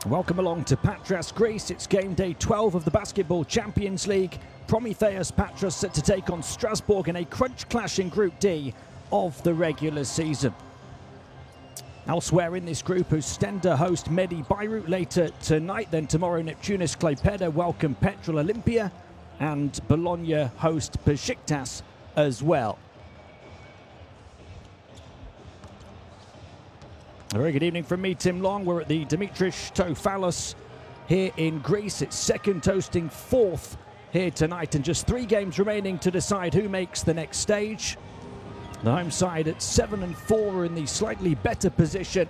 Welcome along to Patras, Greece. It's game day 12 of the Basketball Champions League. Promitheas Patras set to take on Strasbourg in a crunch clash in Group D of the regular season. Elsewhere in this group, Ostenda host Medi Beirut later tonight. Then tomorrow, Neptunus Klaipeda welcome Petrol Olympia, and Bologna host Besiktas as well. A very good evening from me, Tim Long. We're at the Dimitris Tofalos here in Greece. It's second toasting fourth here tonight, and just 3 games remaining to decide who makes the next stage. The home side at 7-4 are in the slightly better position,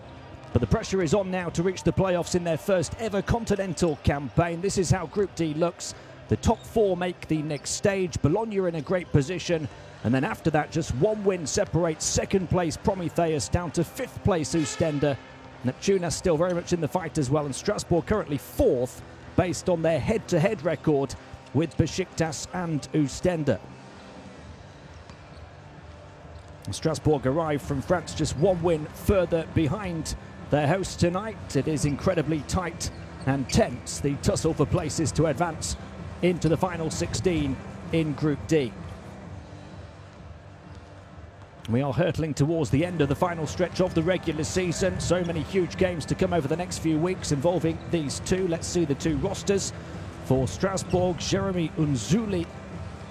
but the pressure is on now to reach the playoffs in their first ever continental campaign. This is how Group D looks. The top 4 make the next stage. Bologna in a great position. And then after that, just 1 win separates second place Prometheus down to 5th place Ostenda. Neptunus still very much in the fight as well, and Strasbourg currently 4th based on their head-to-head record with Besiktas and Ostenda. Strasbourg arrived from France just 1 win further behind their hosts tonight. It is incredibly tight and tense, the tussle for places to advance into the final 16 in Group D. We are hurtling towards the end of the final stretch of the regular season. So many huge games to come over the next few weeks involving these two. Let's see the 2 rosters. For Strasbourg, Jeremy Unzuli,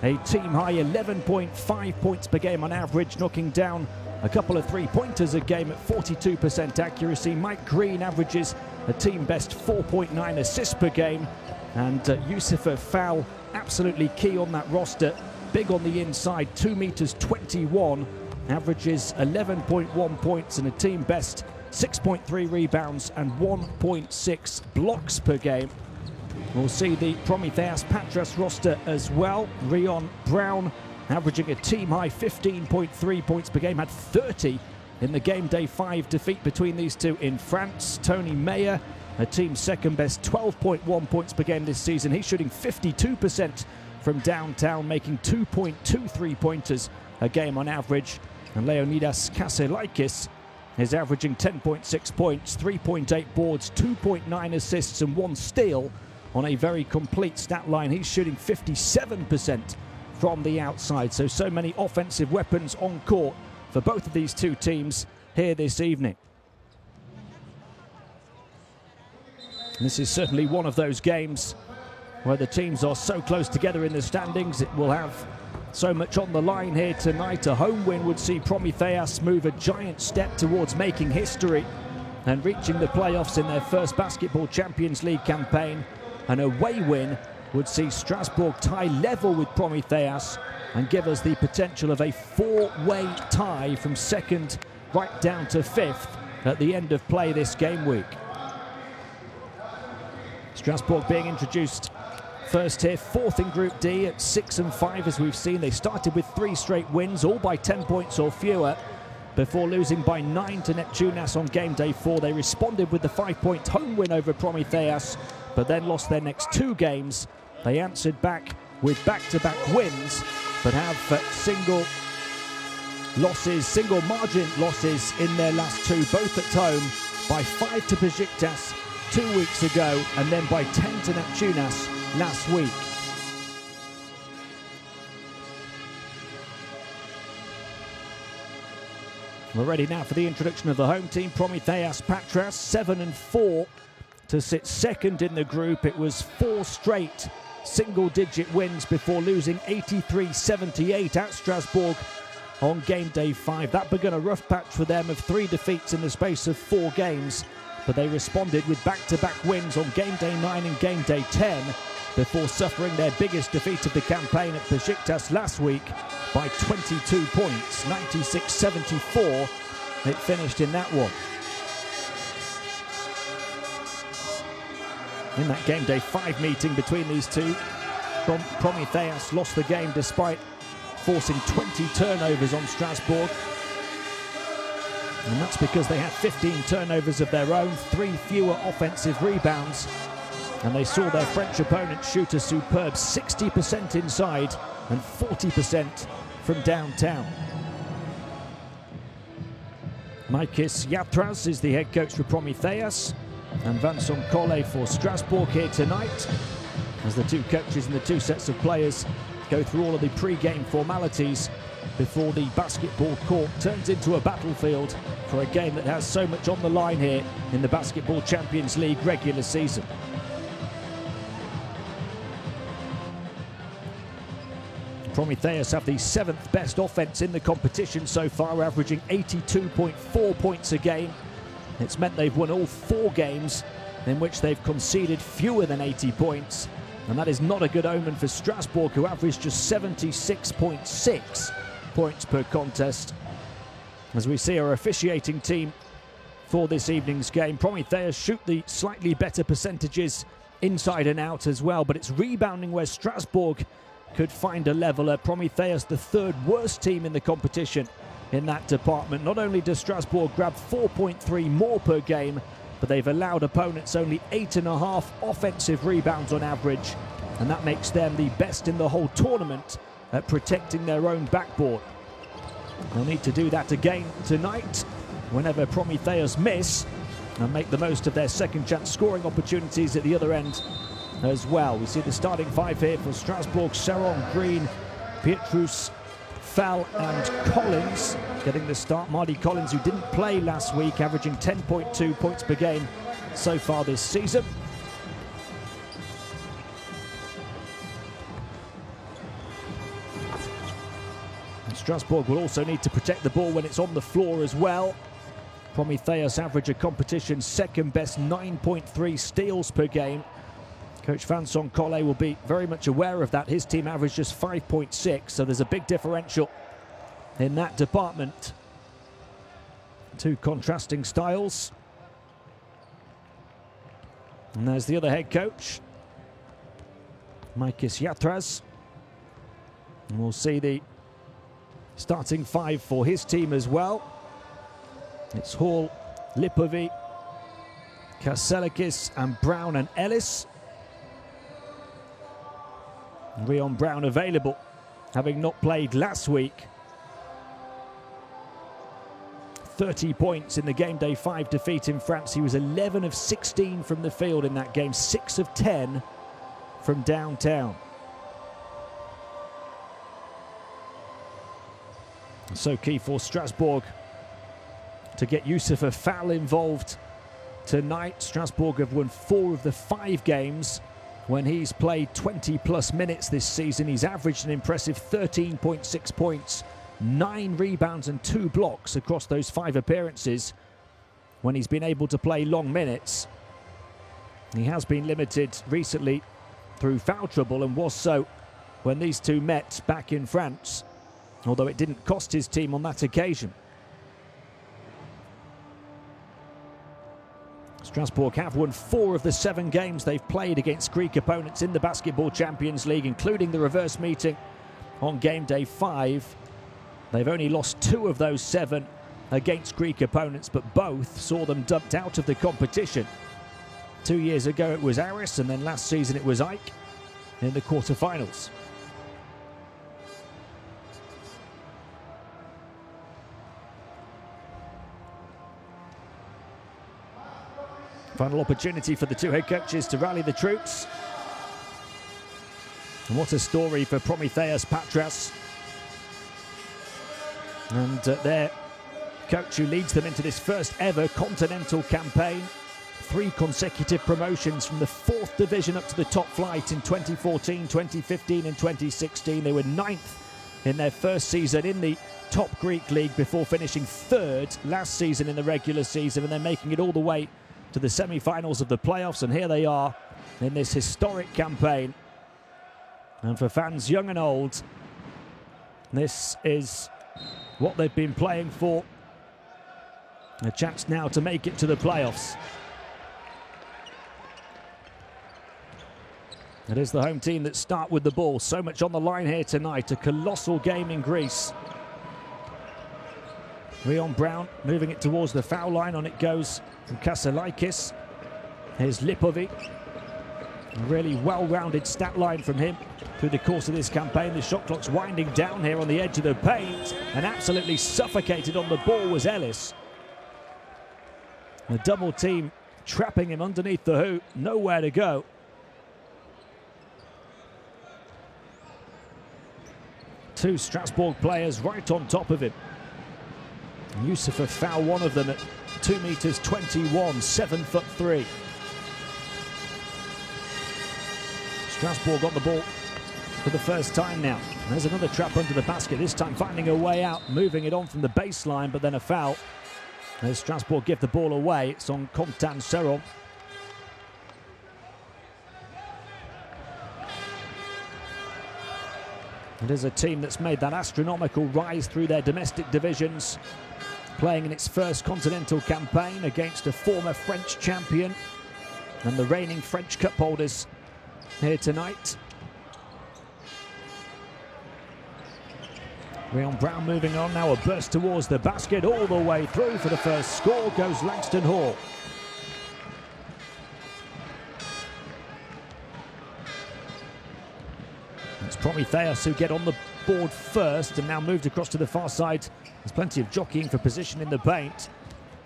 a team-high 11.5 points per game on average, knocking down a couple of 3-pointers a game at 42% accuracy. Mike Green averages a team-best 4.9 assists per game. And Yusufa Fowl, absolutely key on that roster. Big on the inside, 2 meters 21. Averages 11.1 points and a team best 6.3 rebounds and 1.6 blocks per game. We'll see the Promitheas Patras roster as well. Rhian Brown averaging a team high 15.3 points per game, had 30 in the game day 5 defeat between these two in France. Tony Mayer, a team second best, 12.1 points per game this season. He's shooting 52% from downtown, making 2.23 pointers a game on average. And Leonidas Kasselakis is averaging 10.6 points, 3.8 boards, 2.9 assists and 1 steal on a very complete stat line. He's shooting 57% from the outside. So many offensive weapons on court for both of these two teams here this evening. And this is certainly one of those games where the teams are so close together in the standings. It will have so much on the line here tonight. A home win would see Prometheus move a giant step towards making history and reaching the playoffs in their first Basketball Champions League campaign. An away win would see Strasbourg tie level with Prometheus and give us the potential of a 4-way tie from 2nd right down to 5th at the end of play this game week. Strasbourg being introduced first here, 4th in Group D at 6-5 as we've seen. They started with 3 straight wins, all by 10 points or fewer, before losing by 9 to Neptunus on game day 4. They responded with the 5-point home win over Prometheus, but then lost their next 2 games. They answered back with back-to-back wins, but have single margin losses in their last 2, both at home, by 5 to Besiktas 2 weeks ago, and then by 10 to Neptunus last week. We're ready now for the introduction of the home team. Promitheas Patras, 7-4 to sit 2nd in the group. It was 4 straight single-digit wins before losing 83-78 at Strasbourg on game day 5. That began a rough patch for them of 3 defeats in the space of 4 games, but they responded with back-to-back wins on game day 9 and game day 10 before suffering their biggest defeat of the campaign at Besiktas last week by 22 points, 96-74. It finished in that one. In that game day 5 meeting between these two, Prometheus lost the game despite forcing 20 turnovers on Strasbourg. And that's because they had 15 turnovers of their own, 3 fewer offensive rebounds. And they saw their French opponent shoot a superb 60% inside and 40% from downtown. Mikis Yatras is the head coach for Prometheus. and Vincent Collet for Strasbourg here tonight, as the two coaches and the two sets of players go through all of the pre-game formalities before the basketball court turns into a battlefield for a game that has so much on the line here in the Basketball Champions League regular season. Prometheus have the 7th best offense in the competition so far, averaging 82.4 points a game. It's meant they've won all 4 games in which they've conceded fewer than 80 points. And that is not a good omen for Strasbourg, who averaged just 76.6 points per contest. As we see our officiating team for this evening's game, Prometheus shoot the slightly better percentages inside and out as well, but it's rebounding where Strasbourg could find a leveler. Prometheus, the 3rd worst team in the competition in that department. Not only does Strasbourg grab 4.3 more per game, but they've allowed opponents only 8.5 offensive rebounds on average, and that makes them the best in the whole tournament at protecting their own backboard. They'll need to do that again tonight whenever Prometheus miss, and make the most of their second chance scoring opportunities at the other end as well. We see the starting 5 here for Strasbourg: Sharon, Green, Pietrus, Fell and Collins getting the start. Mardy Collins, who didn't play last week, averaging 10.2 points per game so far this season. And Strasbourg will also need to protect the ball when it's on the floor as well. Prometheus average a competition's 2nd best 9.3 steals per game. Coach Vincent Collet will be very much aware of that. His team averaged just 5.6, so there's a big differential in that department. Two contrasting styles. And there's the other head coach, Tenacious Patras. And we'll see the starting 5 for his team as well. It's Hall, Lipovi, Kaselikis and Brown and Ellis. Rhian Brown available, having not played last week. 30 points in the game day 5 defeat in France. He was 11 of 16 from the field in that game, 6 of 10 from downtown. So key for Strasbourg to get Yusuf a foul involved tonight. Strasbourg have won 4 of the 5 games when he's played 20+ minutes this season. He's averaged an impressive 13.6 points, 9 rebounds and 2 blocks across those 5 appearances when he's been able to play long minutes. He has been limited recently through foul trouble, and was so when these two met back in France, although it didn't cost his team on that occasion. Strasbourg have won 4 of the 7 games they've played against Greek opponents in the Basketball Champions League, including the reverse meeting on game day 5. They've only lost 2 of those 7 against Greek opponents, but both saw them dumped out of the competition. 2 years ago it was Aris, and then last season it was Ike in the quarterfinals. Final opportunity for the 2 head coaches to rally the troops. And what a story for Promitheas Patras. And their coach who leads them into this first ever continental campaign. 3 consecutive promotions from the 4th division up to the top flight in 2014, 2015 and 2016. They were 9th in their first season in the top Greek league before finishing 3rd last season in the regular season, and then making it all the way to the semi-finals of the playoffs. And here they are in this historic campaign. And for fans young and old, this is what they've been playing for. A chance now to make it to the playoffs. It is the home team that start with the ball. So much on the line here tonight. A colossal game in Greece. Rhian Brown moving it towards the foul line. On it goes from Kaselikis. Here's Lipovi. A really well-rounded stat line from him through the course of this campaign. The shot clock's winding down here on the edge of the paint, and absolutely suffocated on the ball was Ellis. The double team trapping him underneath the hoop, nowhere to go. Two Strasbourg players right on top of him. Yusufa foul one of them at 2 meters 21, 7'3". Strasbourg got the ball for the first time now. There's another trap under the basket, this time finding a way out, moving it on from the baseline, but then a foul. As Strasbourg give the ball away, it's on Contan Seron. It is a team that's made that astronomical rise through their domestic divisions, playing in its first continental campaign against a former French champion and the reigning French Cup holders here tonight. Rayon Brown moving on now, a burst towards the basket, all the way through for the first score goes Langston Hall. It's Prometheus who get on the board first and now moved across to the far side. There's plenty of jockeying for position in the paint.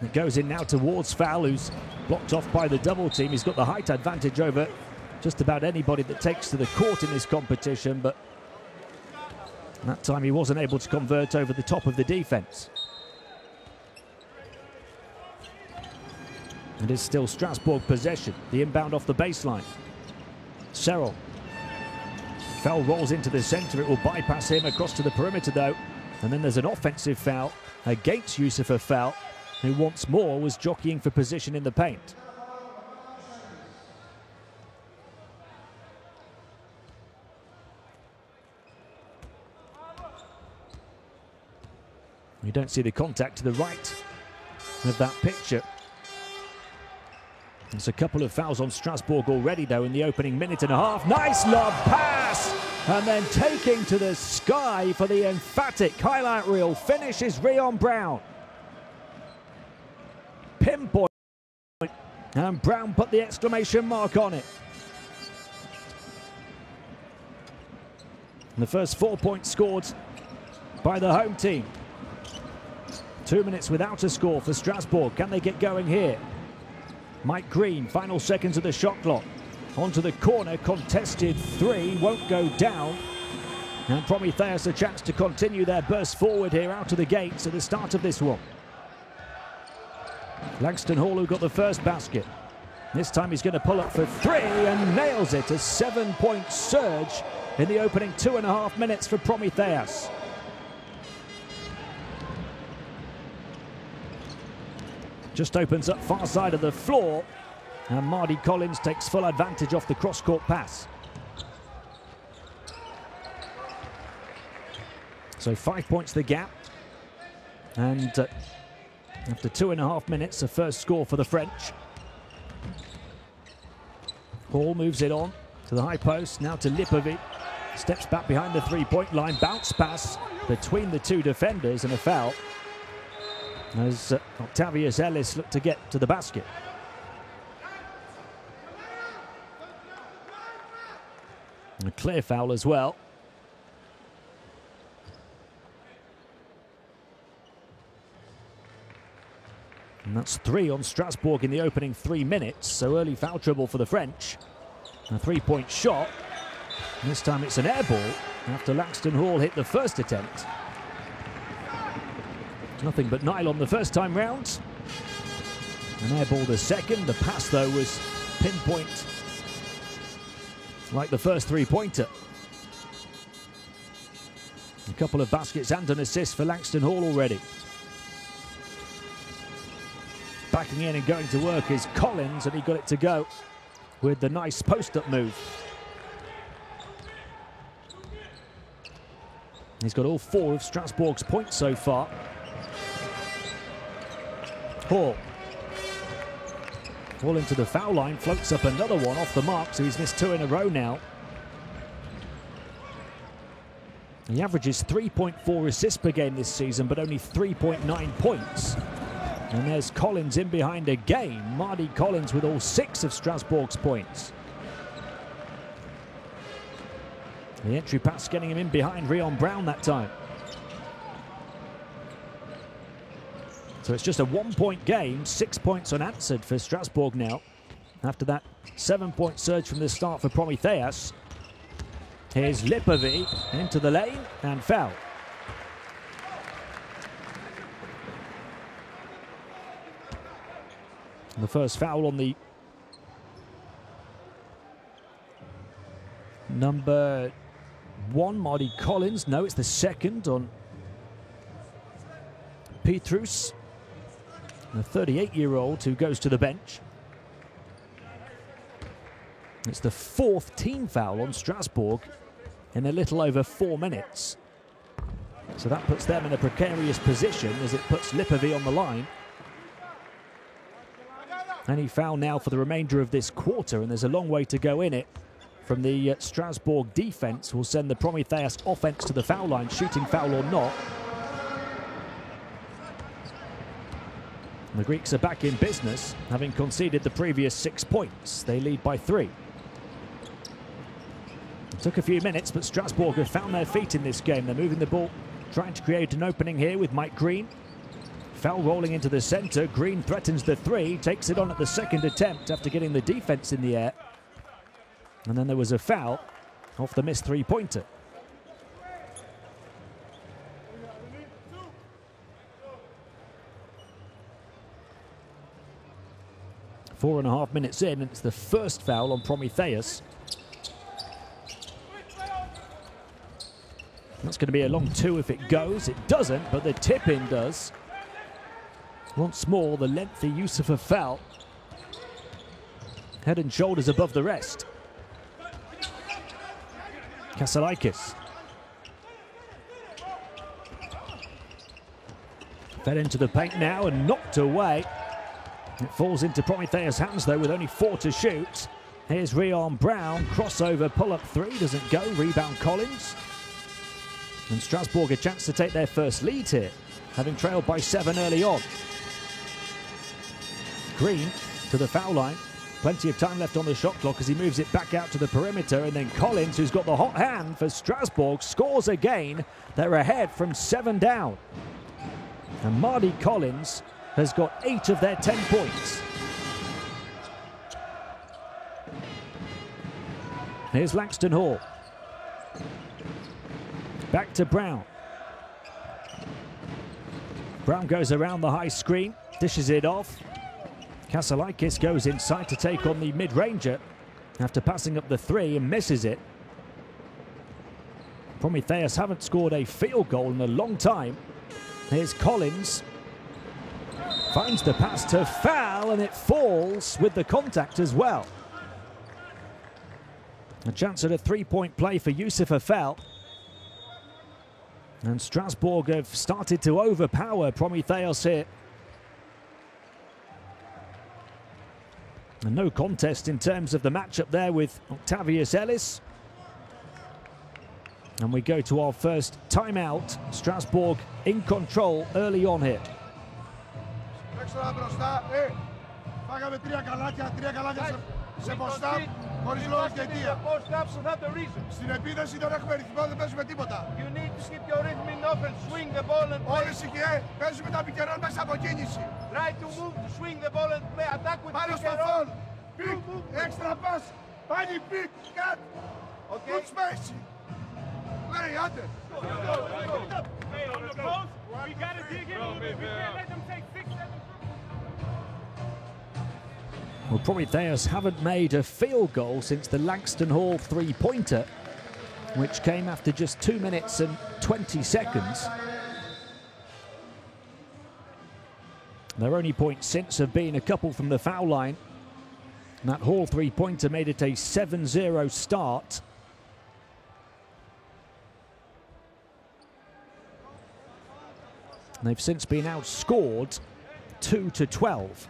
It goes in now towards Foul, who's blocked off by the double team. He's got the height advantage over just about anybody that takes to the court in this competition, but that time he wasn't able to convert over the top of the defense. It is still Strasbourg possession. The inbound off the baseline. Jarell. Foul rolls into the center. It will bypass him across to the perimeter though. And then there's an offensive foul against Yusufa Foul, who once more was jockeying for position in the paint. You don't see the contact to the right of that picture. There's a couple of fouls on Strasbourg already, though, in the opening minute and a half. Nice lob pass! And then taking to the sky for the emphatic highlight reel finish is Rhian Brown. Pinpoint. And Brown put the exclamation mark on it. And the first 4 points scored by the home team. 2 minutes without a score for Strasbourg. Can they get going here? Mike Green, final seconds of the shot clock. Onto the corner, contested three, won't go down. And Prometheus a chance to continue their burst forward here out of the gates at the start of this one. Langston Hall who got the first basket. This time he's going to pull up for three and nails it. A 7-point surge in the opening 2.5 minutes for Prometheus. Just opens up far side of the floor, and Mardy Collins takes full advantage off the cross-court pass. So 5 points the gap, and after 2.5 minutes, a first score for the French. Hall moves it on to the high post, now to Lipovic. Steps back behind the three-point line, bounce pass between the two defenders and a foul as Octavius Ellis looked to get to the basket. And a clear foul as well. And that's 3 on Strasbourg in the opening 3 minutes, so early foul trouble for the French. A 3-point shot. And this time it's an air ball after Langston Hall hit the first attempt. Nothing but nylon the first time round. An air ball the second. The pass, though, was pinpoint like the first three-pointer. A couple of baskets and an assist for Langston Hall already. Backing in and going to work is Collins, and he got it to go with the nice post-up move. He's got all 4 of Strasbourg's points so far. Hall into the foul line, floats up another one off the mark, so he's missed 2 in a row now. He averages 3.4 assists per game this season, but only 3.9 points. And there's Collins in behind again. Mardy Collins with all 6 of Strasbourg's points. The entry pass getting him in behind Rhian Brown that time. So it's just a 1-point game, 6 points unanswered for Strasbourg now. After that 7-point surge from the start for Prometheus. Here's Lipovi into the lane and foul. The first foul on the number 1, Mardy Collins. No, it's the second on Petrus, the 38-year-old who goes to the bench. It's the 4th team foul on Strasbourg in a little over 4 minutes. So that puts them in a precarious position as it puts Lipovi on the line. Any foul now for the remainder of this quarter, and there's a long way to go in it. From the Strasbourg defense will send the Prometheus offense to the foul line, shooting foul or not. The Greeks are back in business, having conceded the previous 6 points. They lead by 3. It took a few minutes, but Strasbourg have found their feet in this game. They're moving the ball, trying to create an opening here with Mike Green. Foul rolling into the centre. Green threatens the 3, takes it on at the second attempt after getting the defence in the air. And then there was a foul off the missed 3-pointer. Four and a half minutes in, and it's the first foul on Prometheus. That's going to be a long 2 if it goes. It doesn't, but the tip-in does. Once more, the lengthy use of a foul. Head and shoulders above the rest. Elias. Fed into the paint now and knocked away. It falls into Prometheus' hands though with only 4 to shoot. Here's Rhian Brown, crossover, pull-up 3, doesn't go, rebound Collins. And Strasbourg a chance to take their first lead here, having trailed by 7 early on. Green to the foul line. Plenty of time left on the shot clock as he moves it back out to the perimeter, and then Collins, who's got the hot hand for Strasbourg, scores again. They're ahead from 7 down. And Mardy Collins has got 8 of their 10 points. Here's Langston Hall. Back to Brown. Brown goes around the high screen, dishes it off. Elias goes inside to take on the mid-ranger after passing up the 3 and misses it. Prometheus haven't scored a field goal in a long time. Here's Collins. Finds the pass to foul, and it falls with the contact as well. A chance at a 3-point play for Yusuf Afel. And Strasbourg have started to overpower Prometheus here. And no contest in terms of the matchup there with Octavius Ellis. And we go to our first timeout. Strasbourg in control early on here. Σε post-up, χωρίς λόγο και αιτία. Post-up without the reason. Στην επίδεση δεν έχουμε ρυθμό, δεν παίζουμε τίποτα. You need to keep your rhythm in offense, swing the ball and play. Όλες οι γεέ, παίζουμε τα πικερών μέσα από κίνηση. Try to move, to swing the ball and play attack with πάνω στο φόλ. Πικ, έξτρα πας, πάλι πικ, κατ. Good space. Λέει, άντε. Hey, on the post, we gotta dig in a little bit. We can't let them take 6, 7. Well, Prometheus haven't made a field goal since the Langston Hall 3-pointer, which came after just 2 minutes and 20 seconds. Their only points since have been a couple from the foul line. And that Hall 3-pointer made it a 7-0 start. And they've since been outscored 2-12.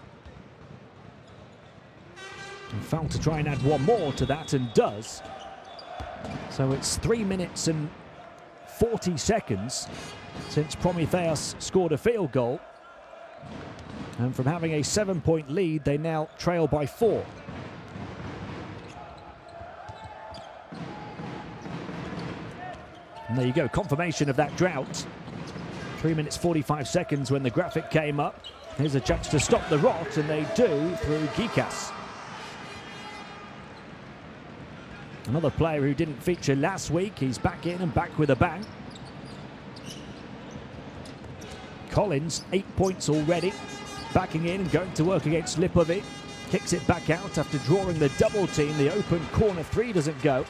And Foul to try and add one more to that, and does. So it's 3 minutes and 40 seconds since Prometheus scored a field goal. And from having a 7-point lead, they now trail by 4. And there you go, confirmation of that drought. 3 minutes 45 seconds when the graphic came up. Here's a chance to stop the rot, and they do through Geekus. Another player who didn't feature last week. He's back in and back with a bang. Collins, 8 points already. Backing in and going to work against Lipovic. Kicks it back out after drawing the double team. The open corner three doesn't go.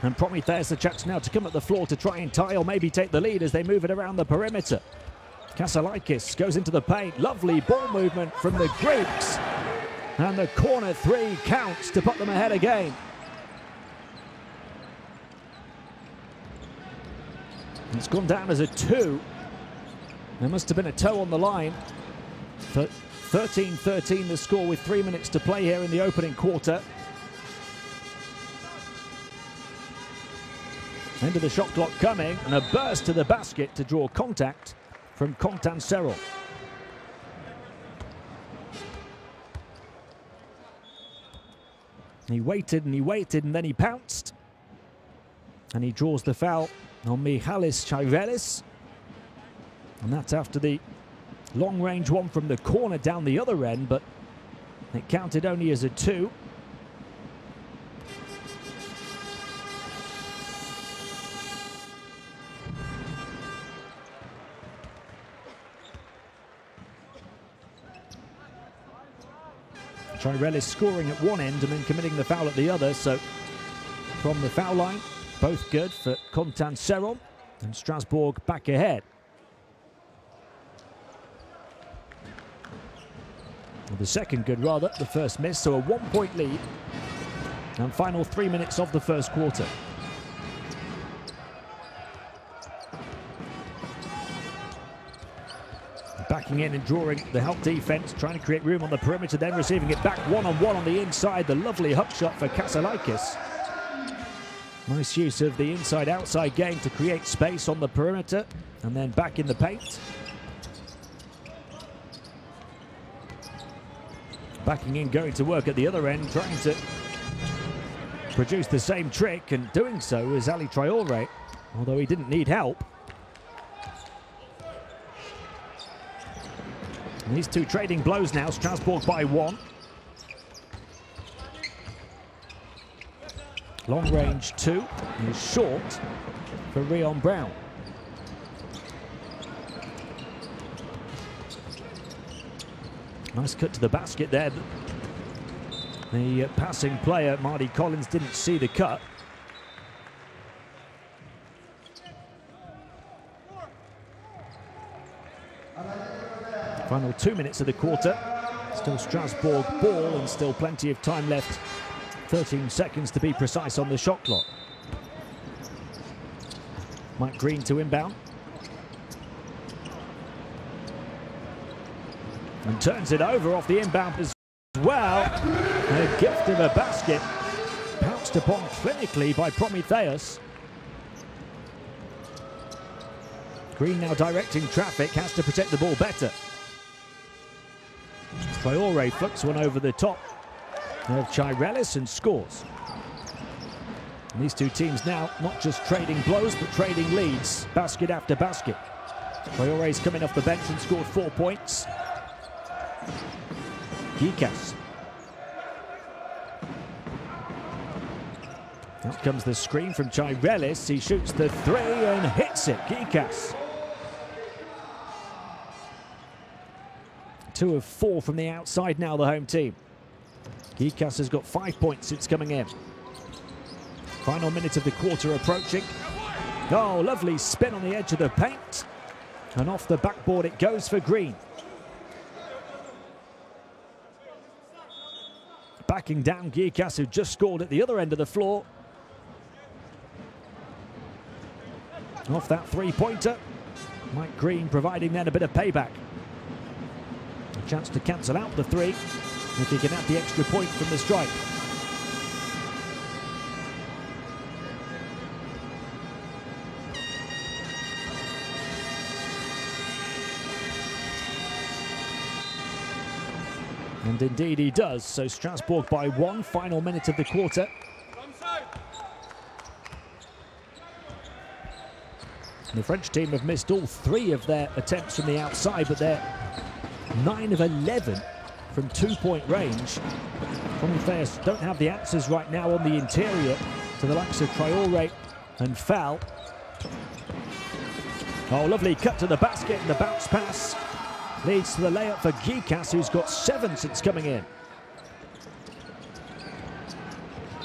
And Prometheus a chance now to come at the floor to try and tie or maybe take the lead as they move it around the perimeter. Elias goes into the paint. Lovely ball movement from the Greeks. And the corner three counts to put them ahead again. It's gone down as a 2. There must have been a toe on the line. 13-13 the score with 3 minutes to play here in the opening quarter. End of the shot clock coming, and a burst to the basket to draw contact from Jarell. He waited and he waited, and then he pounced. And he draws the foul on Jarell. And that's after the long-range one from the corner down the other end, but it counted only as a 2. Jarell is scoring at one end and then committing the foul at the other, so from the foul line, both good for Jarell, and Strasbourg back ahead. Well, the second good rather, the first miss, so a 1-point lead. And final 3 minutes of the first quarter. Backing in and drawing the help defense, trying to create room on the perimeter, then receiving it back one-on-one on the inside. The lovely hook shot for Elias. Nice use of the inside-outside game to create space on the perimeter, and then back in the paint. Backing in, going to work at the other end, trying to produce the same trick, and doing so is Al-Rayyan, although he didn't need help. And these two trading blows now, Strasbourg by 1. Long range 2, is short for Rhian Brown. Nice cut to the basket there. The passing player, Mardy Collins, didn't see the cut. Final 2 minutes of the quarter. Still Strasbourg ball and still plenty of time left. 13 seconds to be precise on the shot clock. Mike Green to inbound. And turns it over off the inbound as well. A gift of a basket. Pounced upon clinically by Prometheus. Green now directing traffic, has to protect the ball better. Traore flicks one over the top of Jarell and scores. And these two teams now not just trading blows but trading leads, basket after basket. Traore's coming off the bench and scored 4 points. Geekus. Out comes the screen from Jarell. He shoots the 3 and hits it. Geekus. 2 of 4 from the outside now, the home team. Geekus has got 5 points since coming in. Final minute of the quarter approaching. Oh, lovely spin on the edge of the paint. And off the backboard it goes for Green. Backing down Geekus, who just scored at the other end of the floor. Off that three-pointer. Mike Green providing then a bit of payback. A chance to cancel out the 3 if he can add the extra point from the strike. And indeed he does, so Strasbourg by 1, final minute of the quarter. The French team have missed all 3 of their attempts from the outside, but they're 9 of 11 from 2-point range. Prometheus don't have the answers right now on the interior to the likes of Traoré and Fall. Oh, lovely cut to the basket, and the bounce pass leads to the layup for Geekus, who's got 7 since coming in.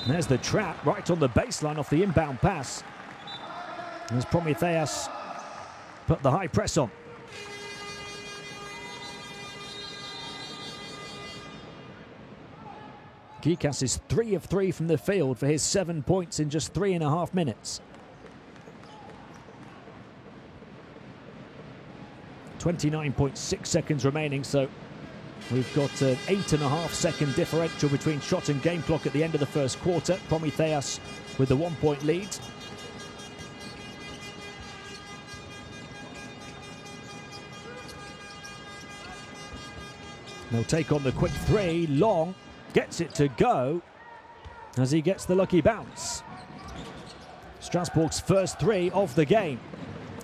And there's the trap right on the baseline off the inbound pass. As Prometheus put the high press on. Geekus is 3 of 3 from the field for his 7 points in just 3.5 minutes. 29.6 seconds remaining, so we've got an 8.5 second differential between shot and game clock at the end of the first quarter. Prometheus with the 1-point lead. They'll take on the quick 3. Long gets it to go as he gets the lucky bounce. Strasbourg's first 3 of the game.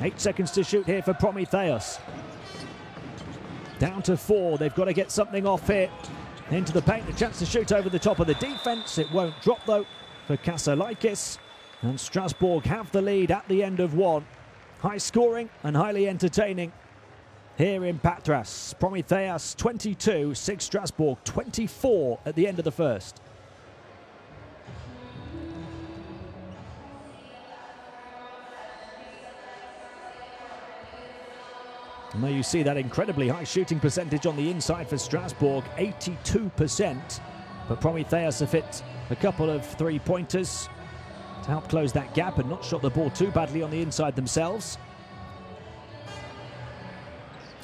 8 seconds to shoot here for Prometheus. Down to 4. They've got to get something off here. Into the paint. A chance to shoot over the top of the defense. It won't drop though for Elias. And Strasbourg have the lead at the end of 1. High scoring and highly entertaining here in Patras. Prometheus 22, SIG Strasbourg 24 at the end of the first. And there you see that incredibly high shooting percentage on the inside for Strasbourg, 82%. But Prometheus have hit a couple of 3-pointers to help close that gap and not shot the ball too badly on the inside themselves.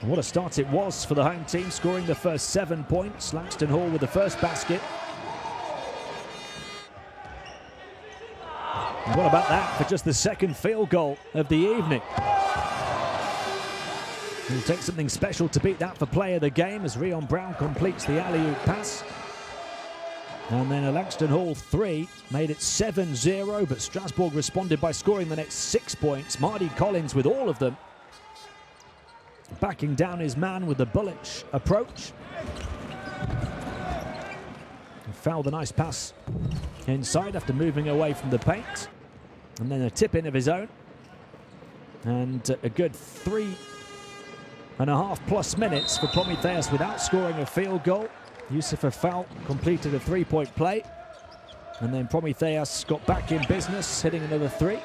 And what a start it was for the home team, scoring the first 7 points. Langston Hall with the first basket. And what about that for just the second field goal of the evening? It'll take something special to beat that for play of the game as Rhian Brown completes the alley-oop pass. And then a Langston Hall 3 made it 7-0, but Strasbourg responded by scoring the next 6 points. Mardy Collins with all of them. Backing down his man with the bullish approach. And fouled a nice pass inside after moving away from the paint. And then a tip-in of his own. And a good 3.5+ minutes for Prometheus without scoring a field goal. Youssef Fall completed a 3-point play. And then Prometheus got back in business, hitting another 3.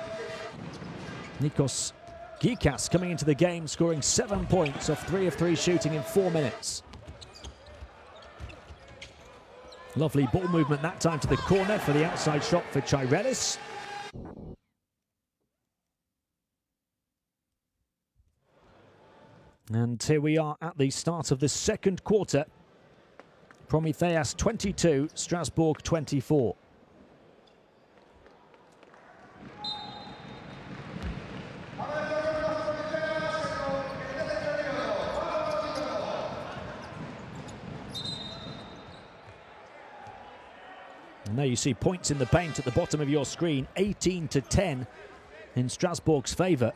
Nikos Geekus coming into the game, scoring 7 points off 3 of 3 shooting in 4 minutes. Lovely ball movement that time to the corner for the outside shot for Ellis. And here we are at the start of the second quarter. Prometheus 22, Strasbourg 24. And there you see points in the paint at the bottom of your screen, 18-10 in Strasbourg's favour.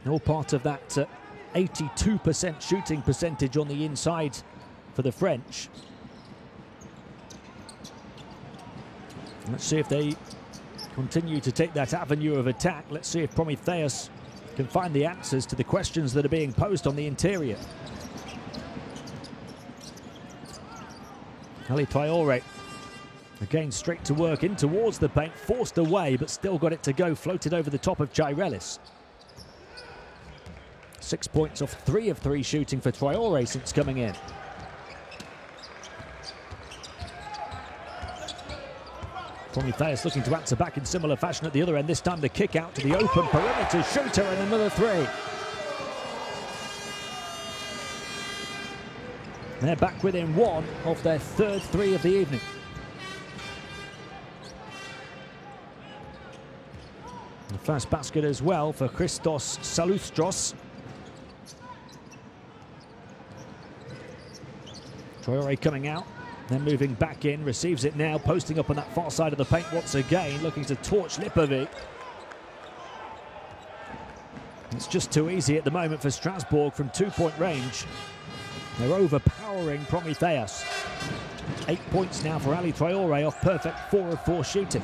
All part of that 82% shooting percentage on the inside for the French. Let's see if they continue to take that avenue of attack. Let's see if Prometheus can find the answers to the questions that are being posed on the interior. Traoré again straight to work in towards the paint, forced away but still got it to go, floated over the top of Ellis. 6 points off 3 of 3 shooting for Traoré since coming in. Prometheus looking to answer back in similar fashion at the other end, this time the kick out to the open perimeter shooter and another 3. They're back within 1 of their third 3 of the evening. The first basket as well for Christos Salustros. Traoré coming out, then moving back in, receives it now, posting up on that far side of the paint once again, looking to torch Lipovic. It's just too easy at the moment for Strasbourg from 2-point range. They're overpowering Prometheus. 8 points now for Ali Traore off perfect 4 of 4 shooting.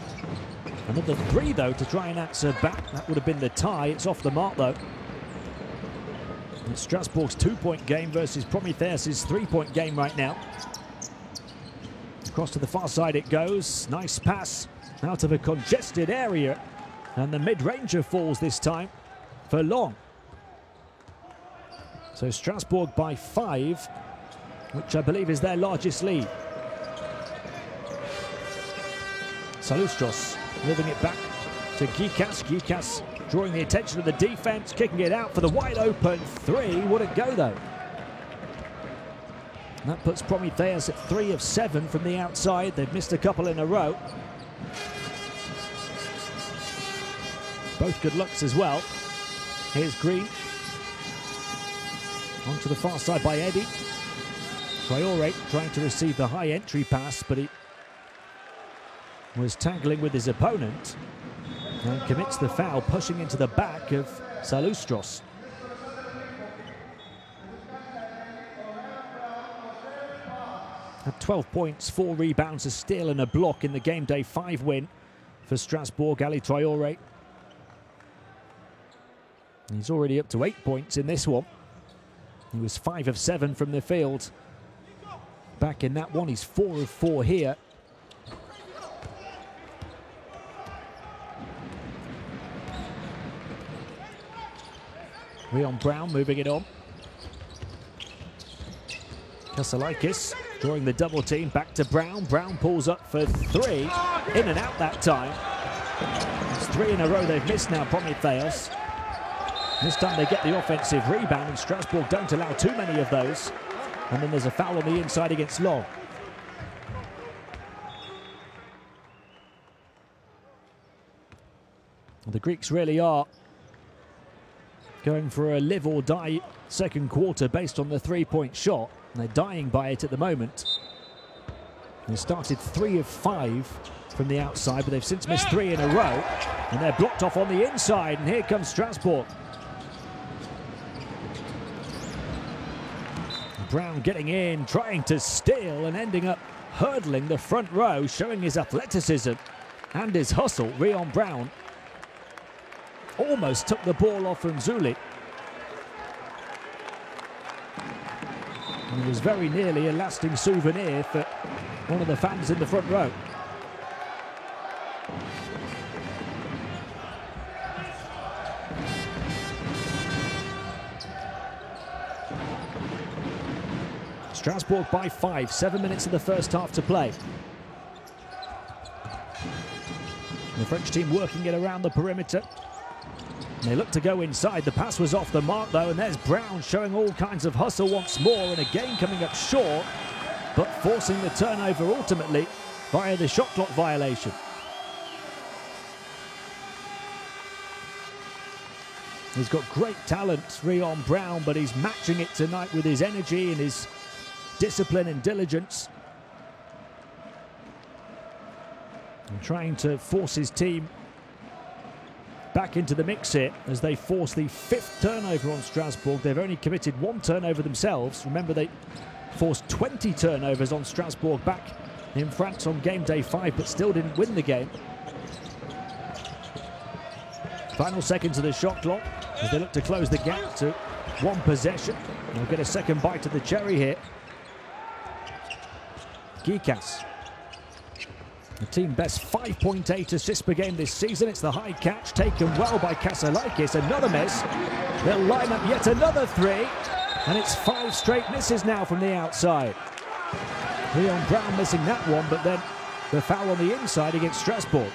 Another 3 though to try and answer back. That would have been the tie. It's off the mark though. It's Strasbourg's 2-point game versus Prometheus's 3-point game right now. Across to the far side it goes. Nice pass out of a congested area. And the mid-ranger falls this time for long. So Strasbourg by 5, which I believe is their largest lead. Salustros moving it back to Geekus. Geekus drawing the attention of the defense, kicking it out for the wide open 3. Wouldn't go though. And that puts Prometheus at 3 of 7 from the outside. They've missed a couple in a row. Both good looks as well. Here's Green. Onto the far side by Eddie. Traore trying to receive the high entry pass, but he was tangling with his opponent and commits the foul, pushing into the back of Salustros. At 12 points, 4 rebounds, a steal and a block in the game day 5 win for Strasbourg. Ali Traore. He's already up to 8 points in this one. He was 5 of 7 from the field back in that one. He's 4 of 4 here. Rhian Brown moving it on. Elias drawing the double team back to Brown. Brown pulls up for 3. In and out that time. It's 3 in a row they've missed now, Prometheus. This time they get the offensive rebound, and Strasbourg don't allow too many of those. And then there's a foul on the inside against Long. Well, the Greeks really are going for a live or die second quarter based on the 3-point shot. And they're dying by it at the moment. They started 3 of 5 from the outside, but they've since missed 3 in a row. And they're blocked off on the inside, and here comes Strasbourg. Brown getting in, trying to steal, and ending up hurdling the front row, showing his athleticism and his hustle. Rhian Brown almost took the ball off from Zuli. And it was very nearly a lasting souvenir for one of the fans in the front row. Strasbourg by 5, 7 minutes of the first half to play. The French team working it around the perimeter. They look to go inside. The pass was off the mark though, and there's Brown showing all kinds of hustle once more, and again coming up short, but forcing the turnover ultimately via the shot clock violation. He's got great talent, Rhian Brown, but he's matching it tonight with his energy and his discipline and diligence. And trying to force his team back into the mix here as they force the 5th turnover on Strasbourg. They've only committed 1 turnover themselves. Remember, they forced 20 turnovers on Strasbourg back in France on game day 5, but still didn't win the game. Final seconds of the shot clock as they look to close the gap to 1 possession. They'll get a second bite of the cherry here. Geekus. The team best 5.8 assists per game this season. It's the high catch taken well by Elias. Another miss. They'll line up yet another 3. And it's 5 straight misses now from the outside. Rhian Brown missing that one, but then the foul on the inside against Strasbourg.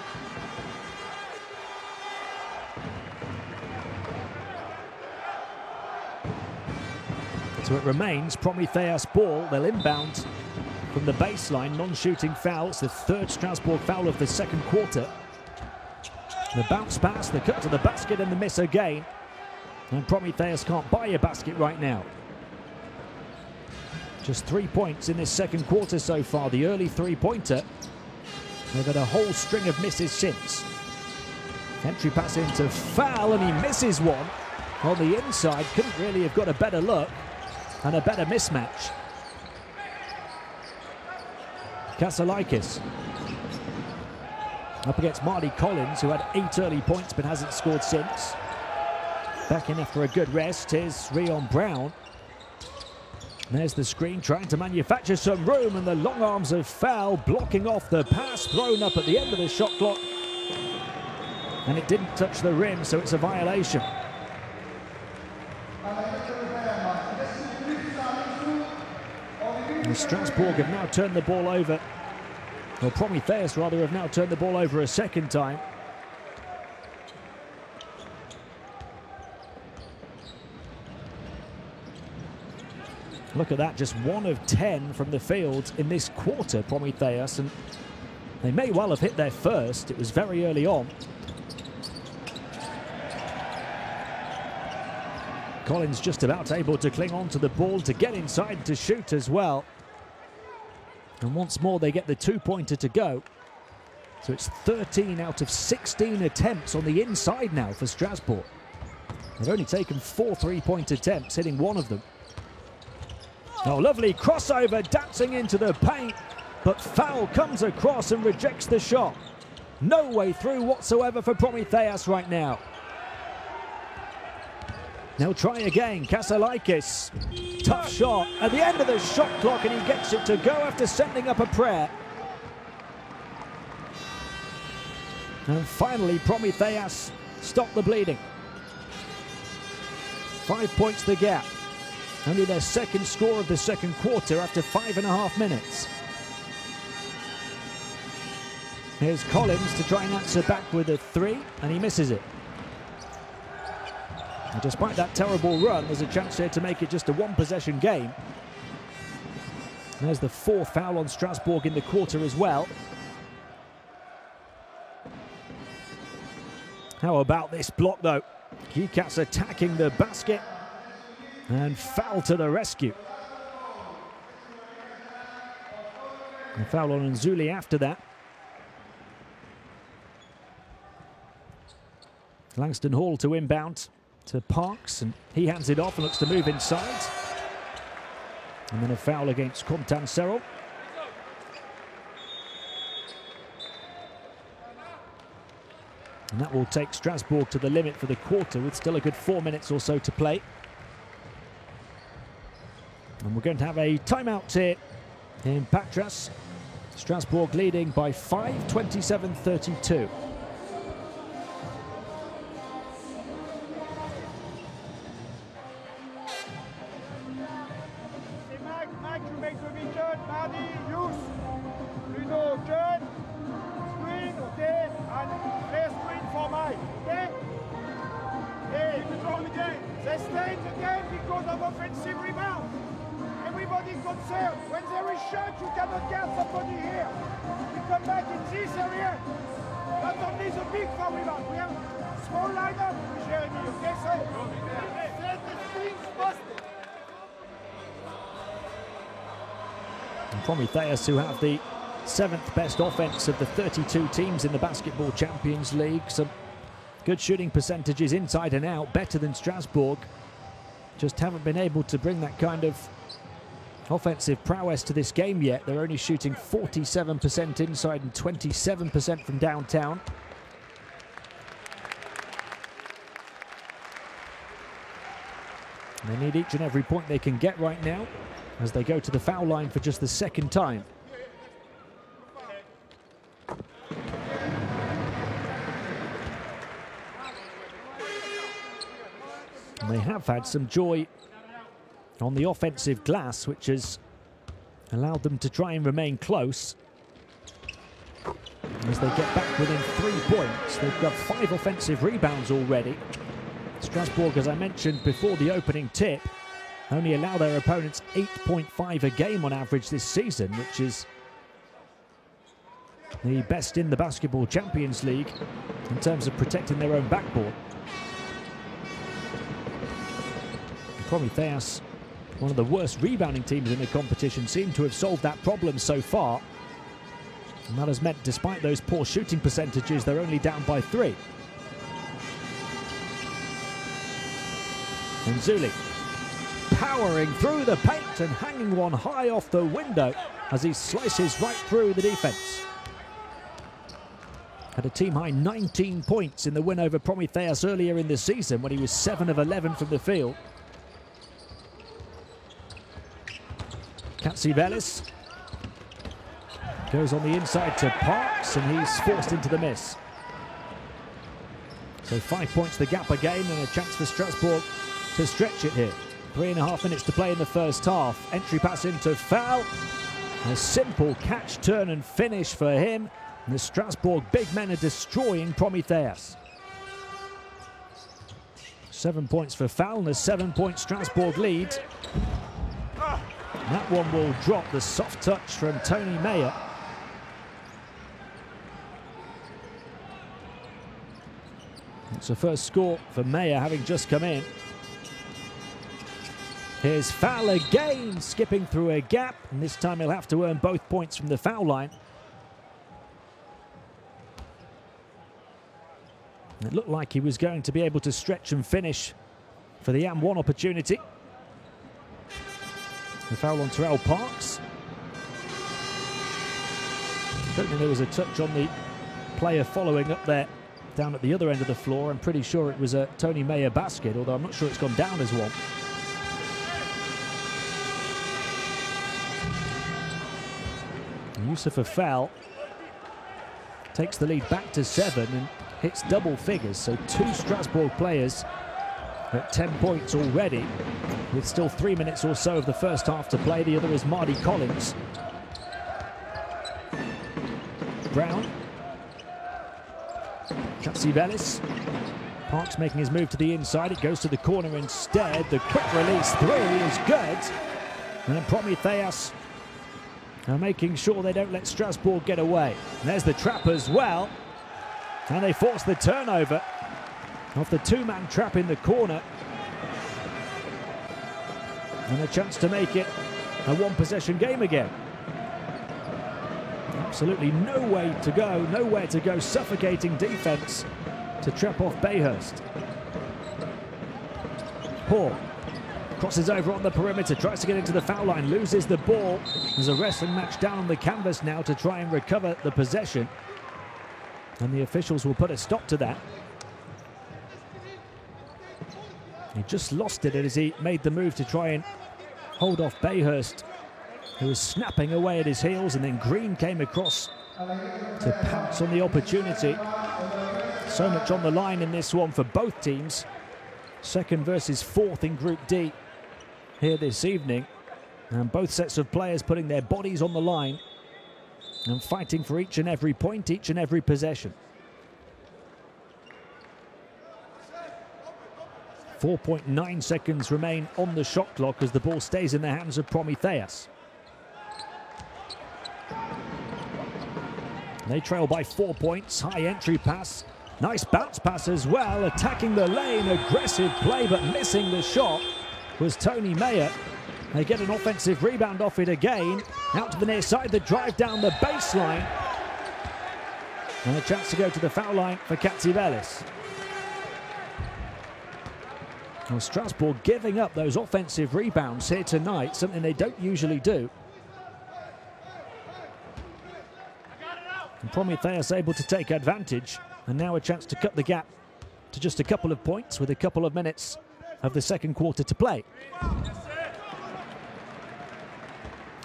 So it remains Prometheus ball. They'll inbound from the baseline, non-shooting foul. It's the 3rd Strasbourg foul of the second quarter. The bounce pass, the cut to the basket, and the miss again. And Prometheus can't buy a basket right now. Just 3 points in this second quarter so far. The early 3-pointer. They've had a whole string of misses since. Entry pass into foul, and he misses one. on the inside. Couldn't really have got a better look and a better mismatch. Elias up against Mardy Collins, who had 8 early points but hasn't scored since. Back in after a good rest. Here's Rhian Brown. There's the screen, trying to manufacture some room, and the long arms of foul blocking off the pass thrown up at the end of the shot clock. And it didn't touch the rim, so it's a violation. And Strasbourg have now turned the ball over. Or Prometheus, rather, have now turned the ball over a second time. Look at that, just 1 of 10 from the field in this quarter, Prometheus, and they may well have hit their first. It was very early on. Collins just about able to cling on to the ball to get inside to shoot as well. And once more they get the 2-pointer to go. So it's 13 out of 16 attempts on the inside now for Strasbourg. They've only taken 4 3-point attempts, hitting 1 of them. Oh, lovely crossover, dancing into the paint, but foul comes across and rejects the shot. No way through whatsoever for Prometheus right now. They'll try again. Elias, tough shot at the end of the shot clock, and he gets it to go after sending up a prayer. And finally, Prometheus stop the bleeding. 5 points the gap. Only their second score of the second quarter after 5.5 minutes. Here's Collins to try and answer back with a 3, and he misses it. And despite that terrible run, there's a chance here to make it just a 1-possession game. There's the 4th foul on Strasbourg in the quarter as well. How about this block though? Geekus attacking the basket and foul to the rescue. A foul on Nzuli after that. Langston Hall to inbound to Parks, and he hands it off and looks to move inside. And then a foul against Contan Serrell. And that will take Strasbourg to the limit for the quarter with still a good 4 minutes or so to play. And we're going to have a timeout here in Patras. Strasbourg leading by 5, 27-32. They stay in the game because of offensive rebound. Everybody's concerned. When there is shot, you cannot get somebody here. We come back in this area. Not only the big foul rebound. We have small lineup, Jeremy. Okay, so set the things busted. And Prometheus, who have the 7th best offense of the 32 teams in the Basketball Champions League. Some good shooting percentages inside and out, better than Strasbourg. Just haven't been able to bring that kind of offensive prowess to this game yet. They're only shooting 47% inside and 27% from downtown. They need each and every point they can get right now as they go to the foul line for just the 2nd time. And they have had some joy on the offensive glass, which has allowed them to try and remain close. As they get back within 3 points, they've got 5 offensive rebounds already. Strasbourg, as I mentioned before the opening tip, only allow their opponents 8.5 a game on average this season, which is the best in the Basketball Champions League in terms of protecting their own backboard. Prometheus, one of the worst rebounding teams in the competition, seem to have solved that problem so far. And that has meant, despite those poor shooting percentages, they're only down by 3. And Zuli powering through the paint and hanging one high off the window as he slices right through the defence. Had a team-high 19 points in the win over Prometheus earlier in the season when he was 7 of 11 from the field. Ellis goes on the inside to Parks and he's forced into the miss. So 5 points the gap again and a chance for Strasbourg to stretch it here. 3.5 minutes to play in the first half. Entry pass into Foul. A simple catch, turn and finish for him. And the Strasbourg big men are destroying Prometheus. 7 points for Foul and a 7-point Strasbourg lead. That one will drop. The soft touch from Tony Mayer. It's the first score for Mayer, having just come in. Here's Foul again, skipping through a gap, and this time he'll have to earn both points from the foul line. It looked like he was going to be able to stretch and finish for the M1 opportunity. The foul on Terrell Parks. Don't think there was a touch on the player following up there down at the other end of the floor. I'm pretty sure it was a Tony Mayer basket, although I'm not sure it's gone down as one. Yusufa Foul takes the lead back to 7 and hits double figures. So 2 Strasbourg players at 10 points already, with still 3 minutes or so of the first half to play. The other is Mardy Collins. Brown. Ellis. Parks making his move to the inside. It goes to the corner instead. The quick release 3 is good. And then Prometheus are making sure they don't let Strasbourg get away. And there's the trap as well. And they force the turnover off the 2-man trap in the corner. And a chance to make it a 1-possession game again. Absolutely no way to go, nowhere to go. Suffocating defense to trap off Bayhurst. Hall crosses over on the perimeter, tries to get into the foul line, loses the ball. There's a wrestling match down on the canvas now to try and recover the possession. And the officials will put a stop to that. He just lost it as he made the move to try and hold off Bayhurst, who was snapping away at his heels, and then Green came across to pounce on the opportunity. So much on the line in this one for both teams. 2nd versus 4th in Group D here this evening. And both sets of players putting their bodies on the line and fighting for each and every point, each and every possession. 4.9 seconds remain on the shot clock as the ball stays in the hands of Prometheus. They trail by 4 points. High entry pass. Nice bounce pass as well. Attacking the lane. Aggressive play, but missing the shot was Tony Mayer. They get an offensive rebound off it again. Out to the near side. The drive down the baseline. And a chance to go to the foul line for Ellis. Well, Strasbourg giving up those offensive rebounds here tonight, something they don't usually do. And Prometheus able to take advantage, and now a chance to cut the gap to just a couple of points with a couple of minutes of the second quarter to play.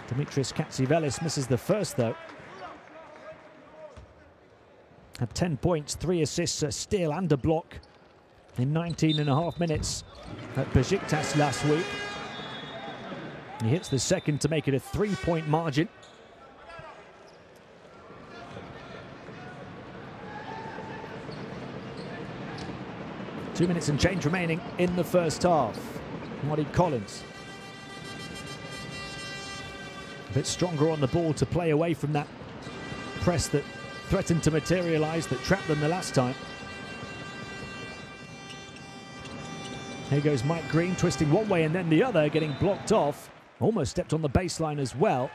Demetrius Ellis misses the first though. Had 10 points, 3 assists, a steal and a block in 19.5 minutes at Besiktas last week. He hits the second to make it a 3-point margin. Two minutes and change remaining in the first half. Mardy Collins. A bit stronger on the ball to play away from that press that threatened to materialise, that trapped them the last time. Here goes Mike Green, twisting one way and then the other, getting blocked off. Almost stepped on the baseline as well.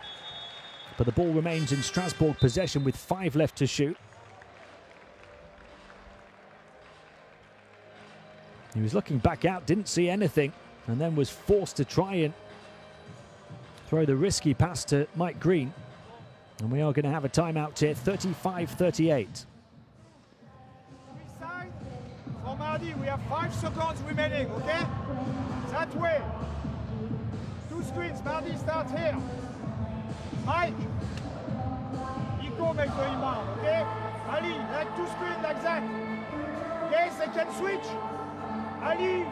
But the ball remains in Strasbourg possession with 5 left to shoot. He was looking back out, didn't see anything, and then was forced to try and throw the risky pass to Mike Green. And we are going to have a timeout here, 35-38. For Mardy, we have 5 seconds remaining, okay? That way. 2 screens, Mardy starts here. Mike, Nico makes the inbound, okay? Ali, like 2 screens like that. Yes, they can switch. Ali,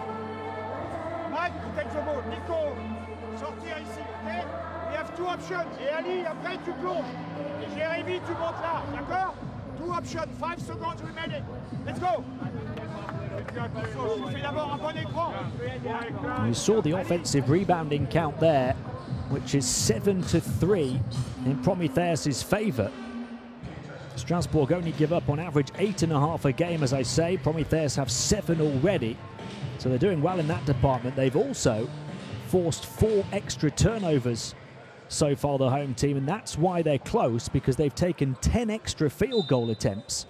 Mike, you take the ball. Nico, sortir ici, ok? We have 2 options. Et Ali, après tu plonges. Et Jérémy, tu montes là, d'accord? 2 options, 5 seconds remaining. Let's go! You saw the offensive rebounding count there, which is 7-3 in Prometheus' favour. Strasbourg only give up on average 8.5 a game, as I say. Prometheus have 7 already, so they're doing well in that department. They've also forced 4 extra turnovers so far, the home team, and that's why they're close, because they've taken 10 extra field goal attempts.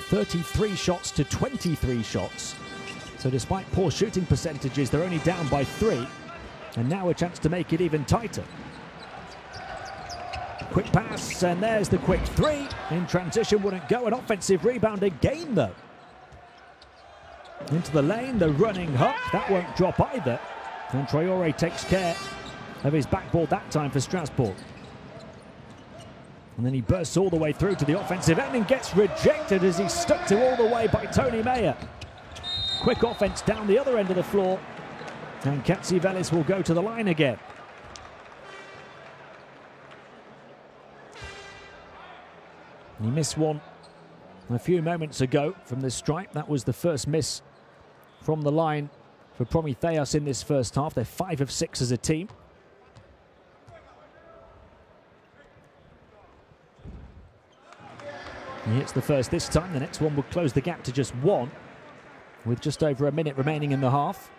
33 shots to 23 shots. So despite poor shooting percentages, they're only down by 3. And now a chance to make it even tighter. Quick pass, and there's the quick 3. In transition, wouldn't go. An offensive rebounding game, though. Into the lane, the running hook. That won't drop either. And Traore takes care of his backboard that time for Strasbourg. And then he bursts all the way through to the offensive end and gets rejected as he's stuck to all the way by Tony Mayer. Quick offense down the other end of the floor. And Ellis will go to the line again. He missed one a few moments ago from this stripe. That was the first miss from the line for Prometheus in this first half. They're 5 of 6 as a team. He hits the first this time. The next one will close the gap to just 1 with just over a minute remaining in the half.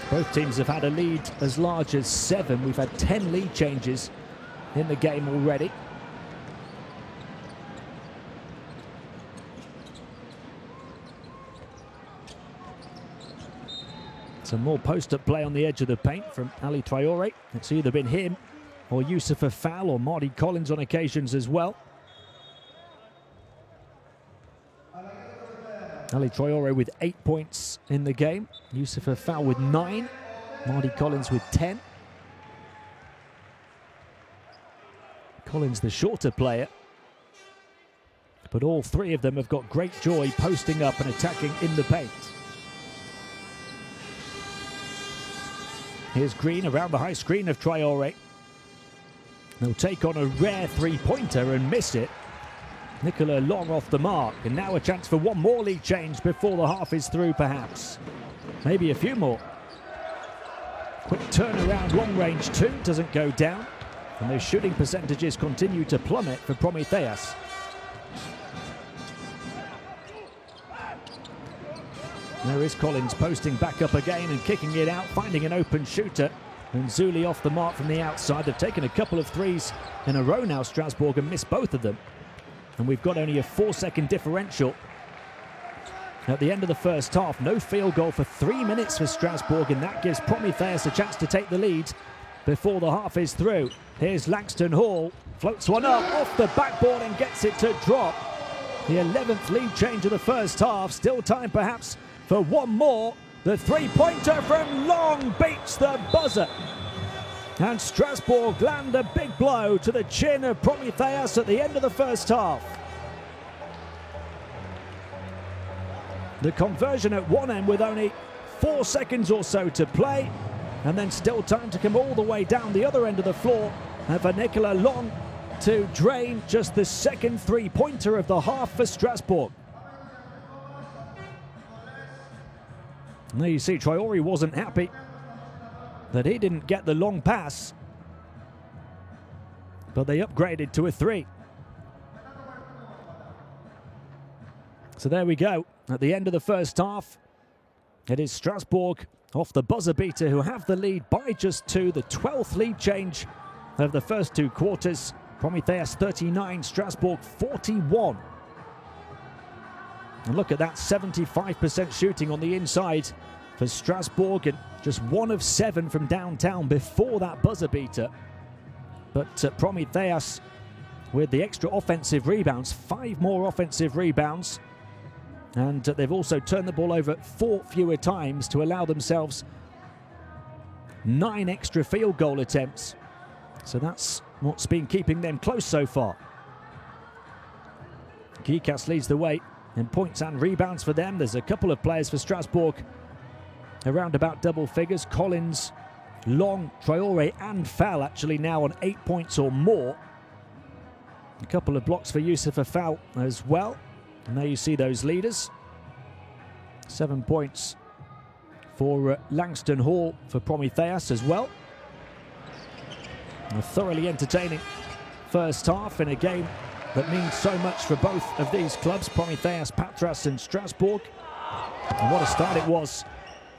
Both teams have had a lead as large as 7. We've had 10 lead changes in the game already. Some more post-up play on the edge of the paint from Ali Traore. It's either been him or Youssoufa Fall or Mardy Collins on occasions as well. Ali Traore with 8 points in the game. Youssoufa Fall with 9. Mardy Collins with 10. Collins the shorter player. But all 3 of them have got great joy posting up and attacking in the paint. Here's Green around the high screen of Traore. They'll take on a rare 3-pointer and miss it. Nicola Long off the mark, and now a chance for one more lead change before the half is through, perhaps. Maybe a few more. Quick turnaround, long range 2, doesn't go down. And those shooting percentages continue to plummet for Prometheus. There is Collins posting back up again and kicking it out, finding an open shooter. And Zuli off the mark from the outside. They've taken a couple of threes in a row now, Strasbourg, and missed both of them. And we've got only a 4-second differential at the end of the first half. No field goal for 3 minutes for Strasbourg, and that gives Prometheus a chance to take the lead before the half is through. Here's Langston Hall, floats one up off the backboard and gets it to drop. The 11th lead change of the first half. Still time perhaps for one more. The 3-pointer from Long beats the buzzer. And Strasbourg land a big blow to the chin of Prometheus at the end of the first half. The conversion at one end with only 4 seconds or so to play, and then still time to come all the way down the other end of the floor, and for Nicola Long to drain just the second 3-pointer of the half for Strasbourg. And there you see Traore wasn't happy that he didn't get the long pass, but they upgraded to a 3. So there we go. At the end of the first half, It is Strasbourg off the buzzer beater who have the lead by just 2, the 12th lead change of the first 2 quarters. Prometheus 39, Strasbourg 41. And look at that, 75% shooting on the inside for Strasbourg, and just 1 of 7 from downtown before that buzzer beater. But Prometheus with the extra offensive rebounds, 5 more offensive rebounds. And they've also turned the ball over 4 fewer times to allow themselves 9 extra field goal attempts. So that's what's been keeping them close so far. Geekus leads the way in points and rebounds for them. There's a couple of players for Strasbourg around about double figures. Collins, Long, Traore and Fall actually now on 8 points or more. A couple of blocks for Youssef Fall as well. And there you see those leaders. 7 points for Langston Hall for Prometheus as well. A thoroughly entertaining first half in a game that means so much for both of these clubs, Promitheas Patras and Strasbourg. And what a start it was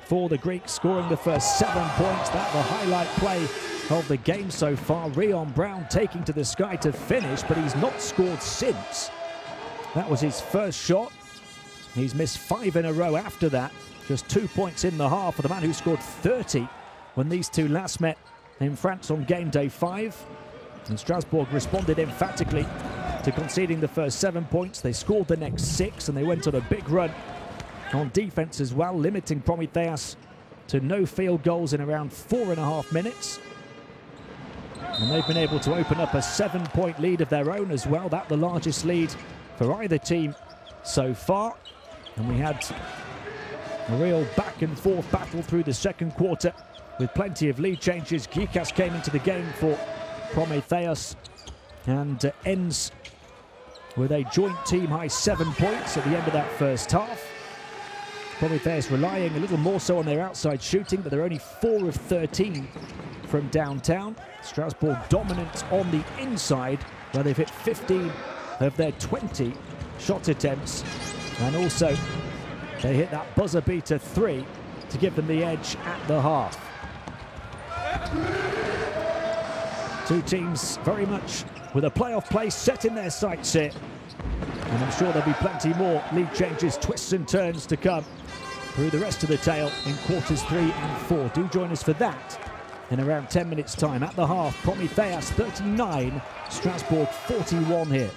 for the Greeks, scoring the first 7 points. That the highlight play of the game so far. Rhian Brown taking to the sky to finish, but he's not scored since. That was his first shot. He's missed 5 in a row after that. Just 2 points in the half for the man who scored 30 when these two last met in France on game day 5. And Strasbourg responded emphatically to conceding the first 7 points. They scored the next 6 and they went on a big run on defense as well, limiting Prometheus to no field goals in around 4.5 minutes. And they've been able to open up a 7-point lead of their own as well. That's the largest lead for either team so far. And we had a real back and forth battle through the second quarter with plenty of lead changes. Geekus came into the game for Prometheus and ends with a joint team high 7 points at the end of that first half. Prometheus relying a little more so on their outside shooting, but they're only 4 of 13 from downtown. Strasbourg dominant on the inside, where they've hit 15 of their 20 shot attempts. And also, they hit that buzzer beater 3 to give them the edge at the half. Two teams very much with a playoff place set in their sights here. And I'm sure there'll be plenty more lead changes, twists and turns to come through the rest of the tale in quarters 3 and 4. Do join us for that in around 10 minutes time. At the half, Prometheus 39, Strasbourg 41 here.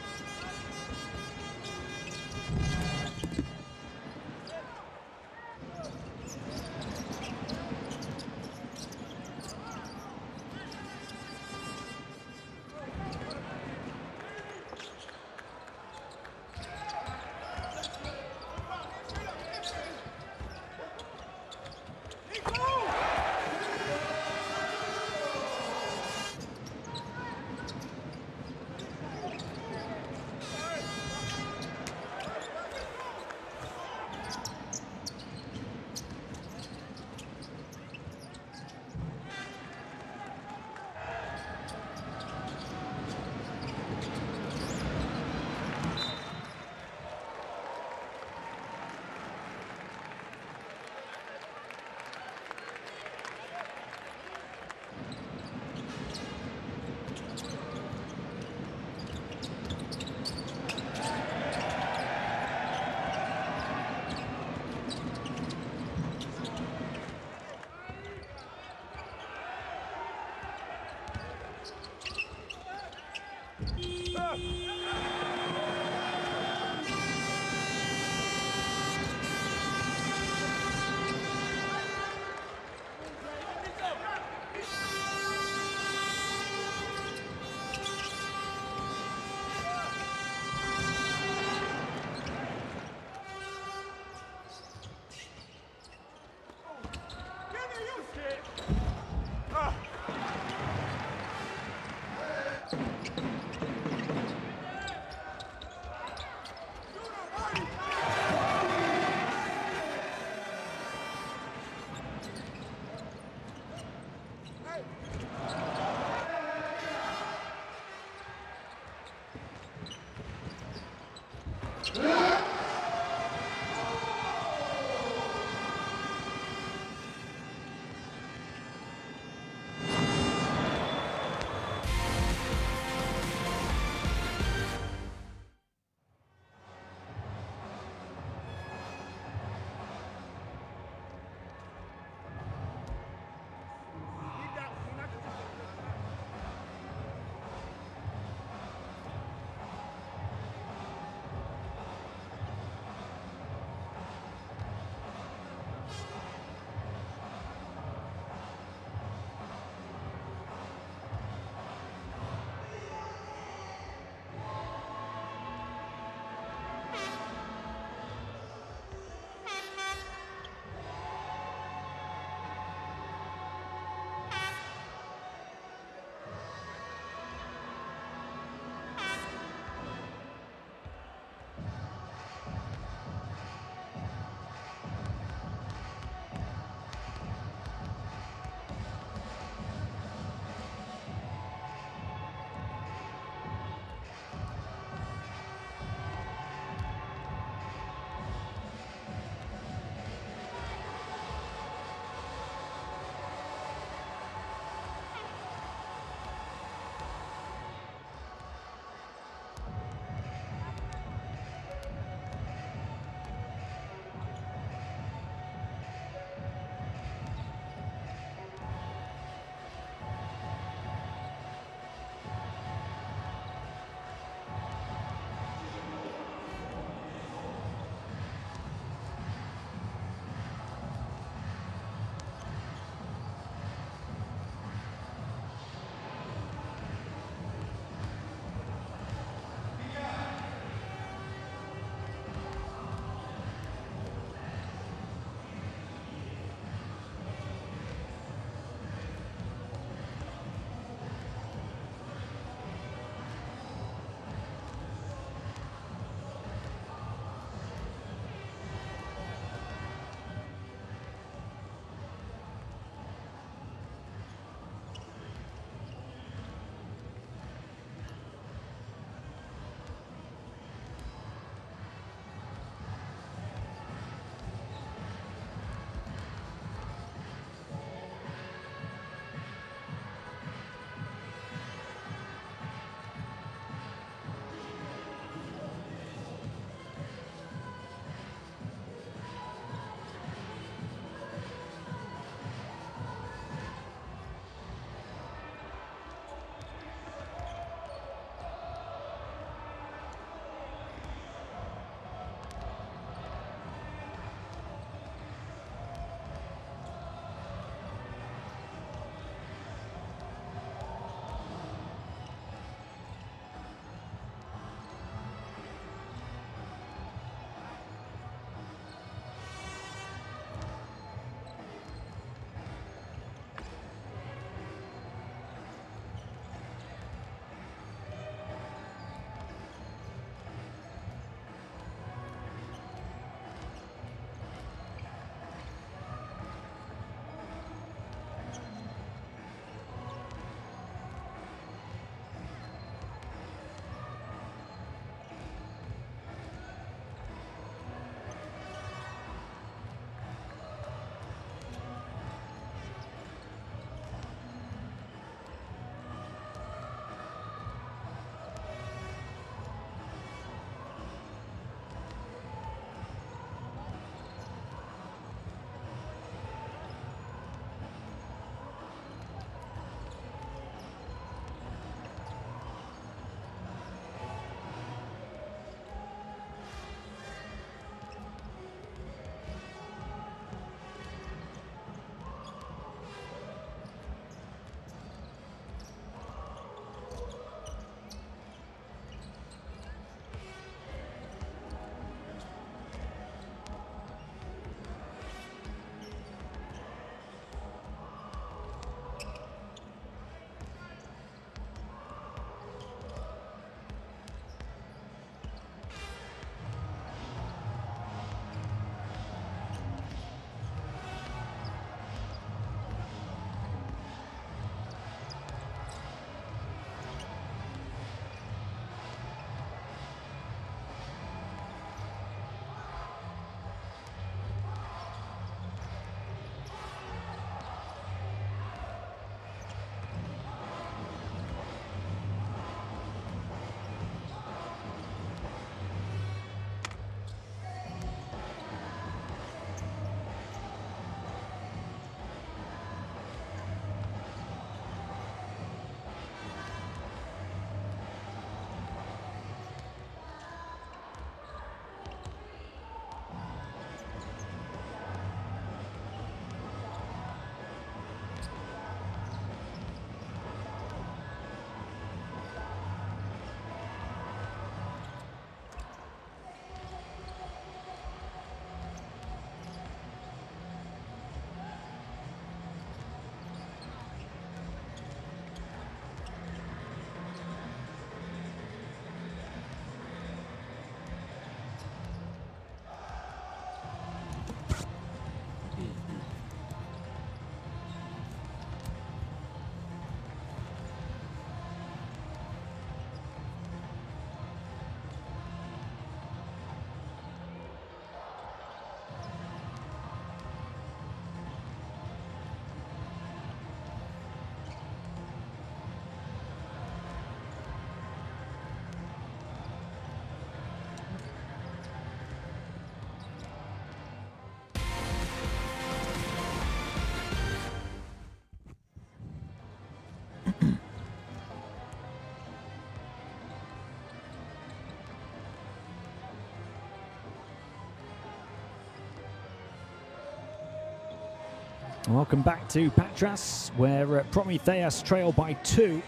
Welcome back to Patras, where Prometheus trail by 2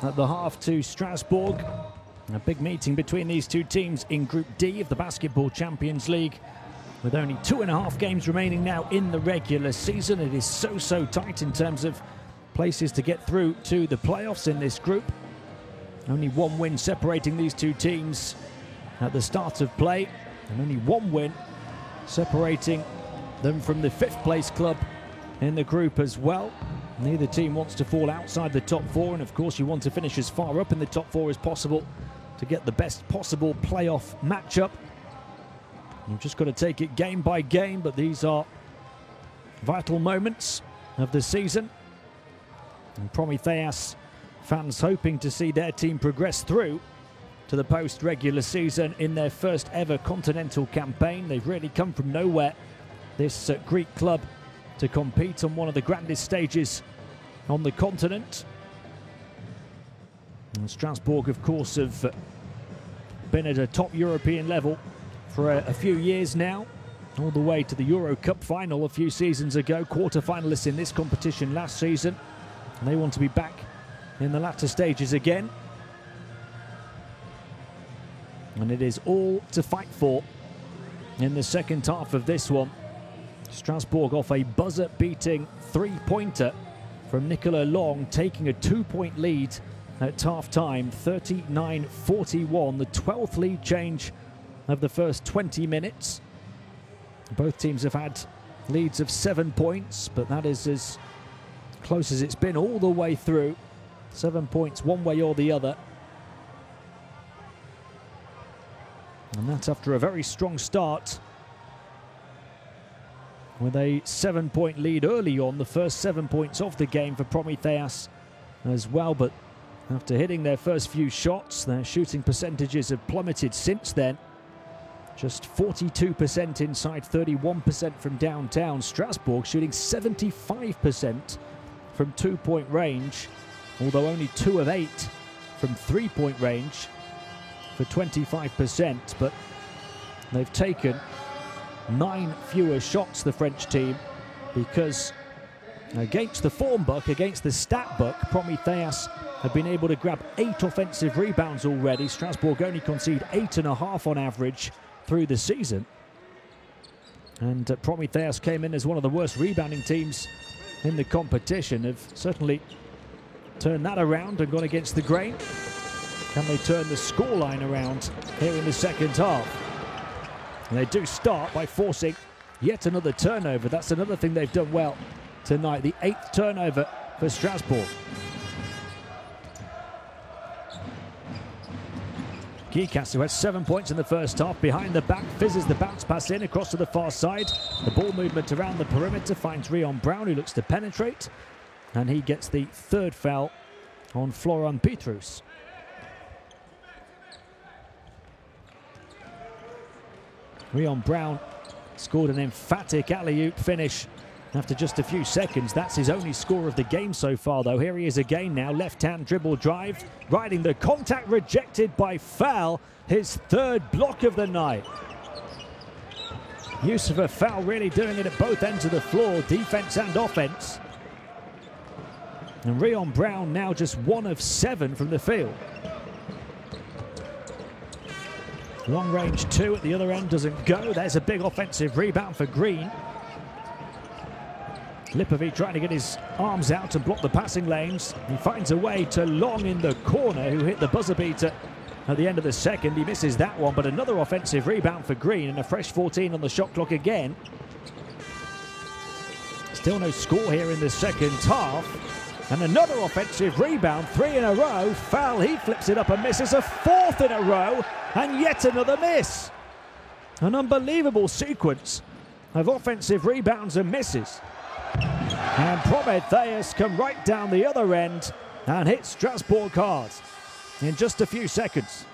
at the half to Strasbourg. A big meeting between these two teams in Group D of the Basketball Champions League. With only 2.5 games remaining now in the regular season, it is so tight in terms of places to get through to the playoffs in this group. Only 1 win separating these two teams at the start of play, and only 1 win separating them from the 5th place club in the group as well. Neither team wants to fall outside the top 4, and of course you want to finish as far up in the top 4 as possible to get the best possible playoff matchup. You've just got to take it game by game, but these are vital moments of the season. And Prometheus fans hoping to see their team progress through to the post-regular season in their first ever continental campaign. They've really come from nowhere, this Greek club, to compete on one of the grandest stages on the continent. And Strasbourg, of course, have been at a top European level for a few years now, all the way to the Euro Cup final a few seasons ago, quarter-finalists in this competition last season, and they want to be back in the latter stages again. And it is all to fight for in the second half of this one. Strasbourg off a buzzer-beating 3-pointer from Nicola Long, taking a 2-point lead at half-time, 39-41, the 12th lead change of the first 20 minutes. Both teams have had leads of 7 points, but that is as close as it's been all the way through. 7 points one way or the other. And that's after a very strong start with a 7-point lead early on, the first 7 points of the game for Prometheus as well. But after hitting their first few shots, their shooting percentages have plummeted since then. Just 42% inside, 31% from downtown. Strasbourg shooting 75% from 2-point range, although only 2 of 8 from 3-point range for 25%. But they've taken 9 fewer shots, the French team, because against the form book, against the stat book, Prometheus have been able to grab 8 offensive rebounds already. Strasbourg only concede 8.5 on average through the season. And Prometheus came in as one of the worst rebounding teams in the competition. Have certainly turned that around and gone against the grain. Can they turn the scoreline around here in the second half? And they do start by forcing yet another turnover. That's another thing they've done well tonight. The 8th turnover for Strasbourg. Geekus, who had 7 points in the first half, behind the back, fizzes the bounce pass in across to the far side. The ball movement around the perimeter finds Rhian Brown, who looks to penetrate. And he gets the 3rd foul on Florent Petrus. Rhian Brown scored an emphatic alley-oop finish after just a few seconds. That's his only score of the game so far, though. Here he is again now, left-hand dribble drive, riding the contact, rejected by foul, his 3rd block of the night. Use of a foul, really doing it at both ends of the floor, defense and offense. And Rhian Brown now just 1 of 7 from the field. Long range 2 at the other end doesn't go. There's a big offensive rebound for Green. Lipovic trying to get his arms out and block the passing lanes. He finds a way to Long in the corner, who hit the buzzer beater at the end of the second. He misses that one, but another offensive rebound for Green and a fresh 14 on the shot clock again. Still no score here in the second half. And another offensive rebound, 3 in a row. Foul, he flips it up and misses a 4th in a row, and yet another miss. An unbelievable sequence of offensive rebounds and misses. And Prometheus come right down the other end and hit Strasbourg hard in just a few seconds.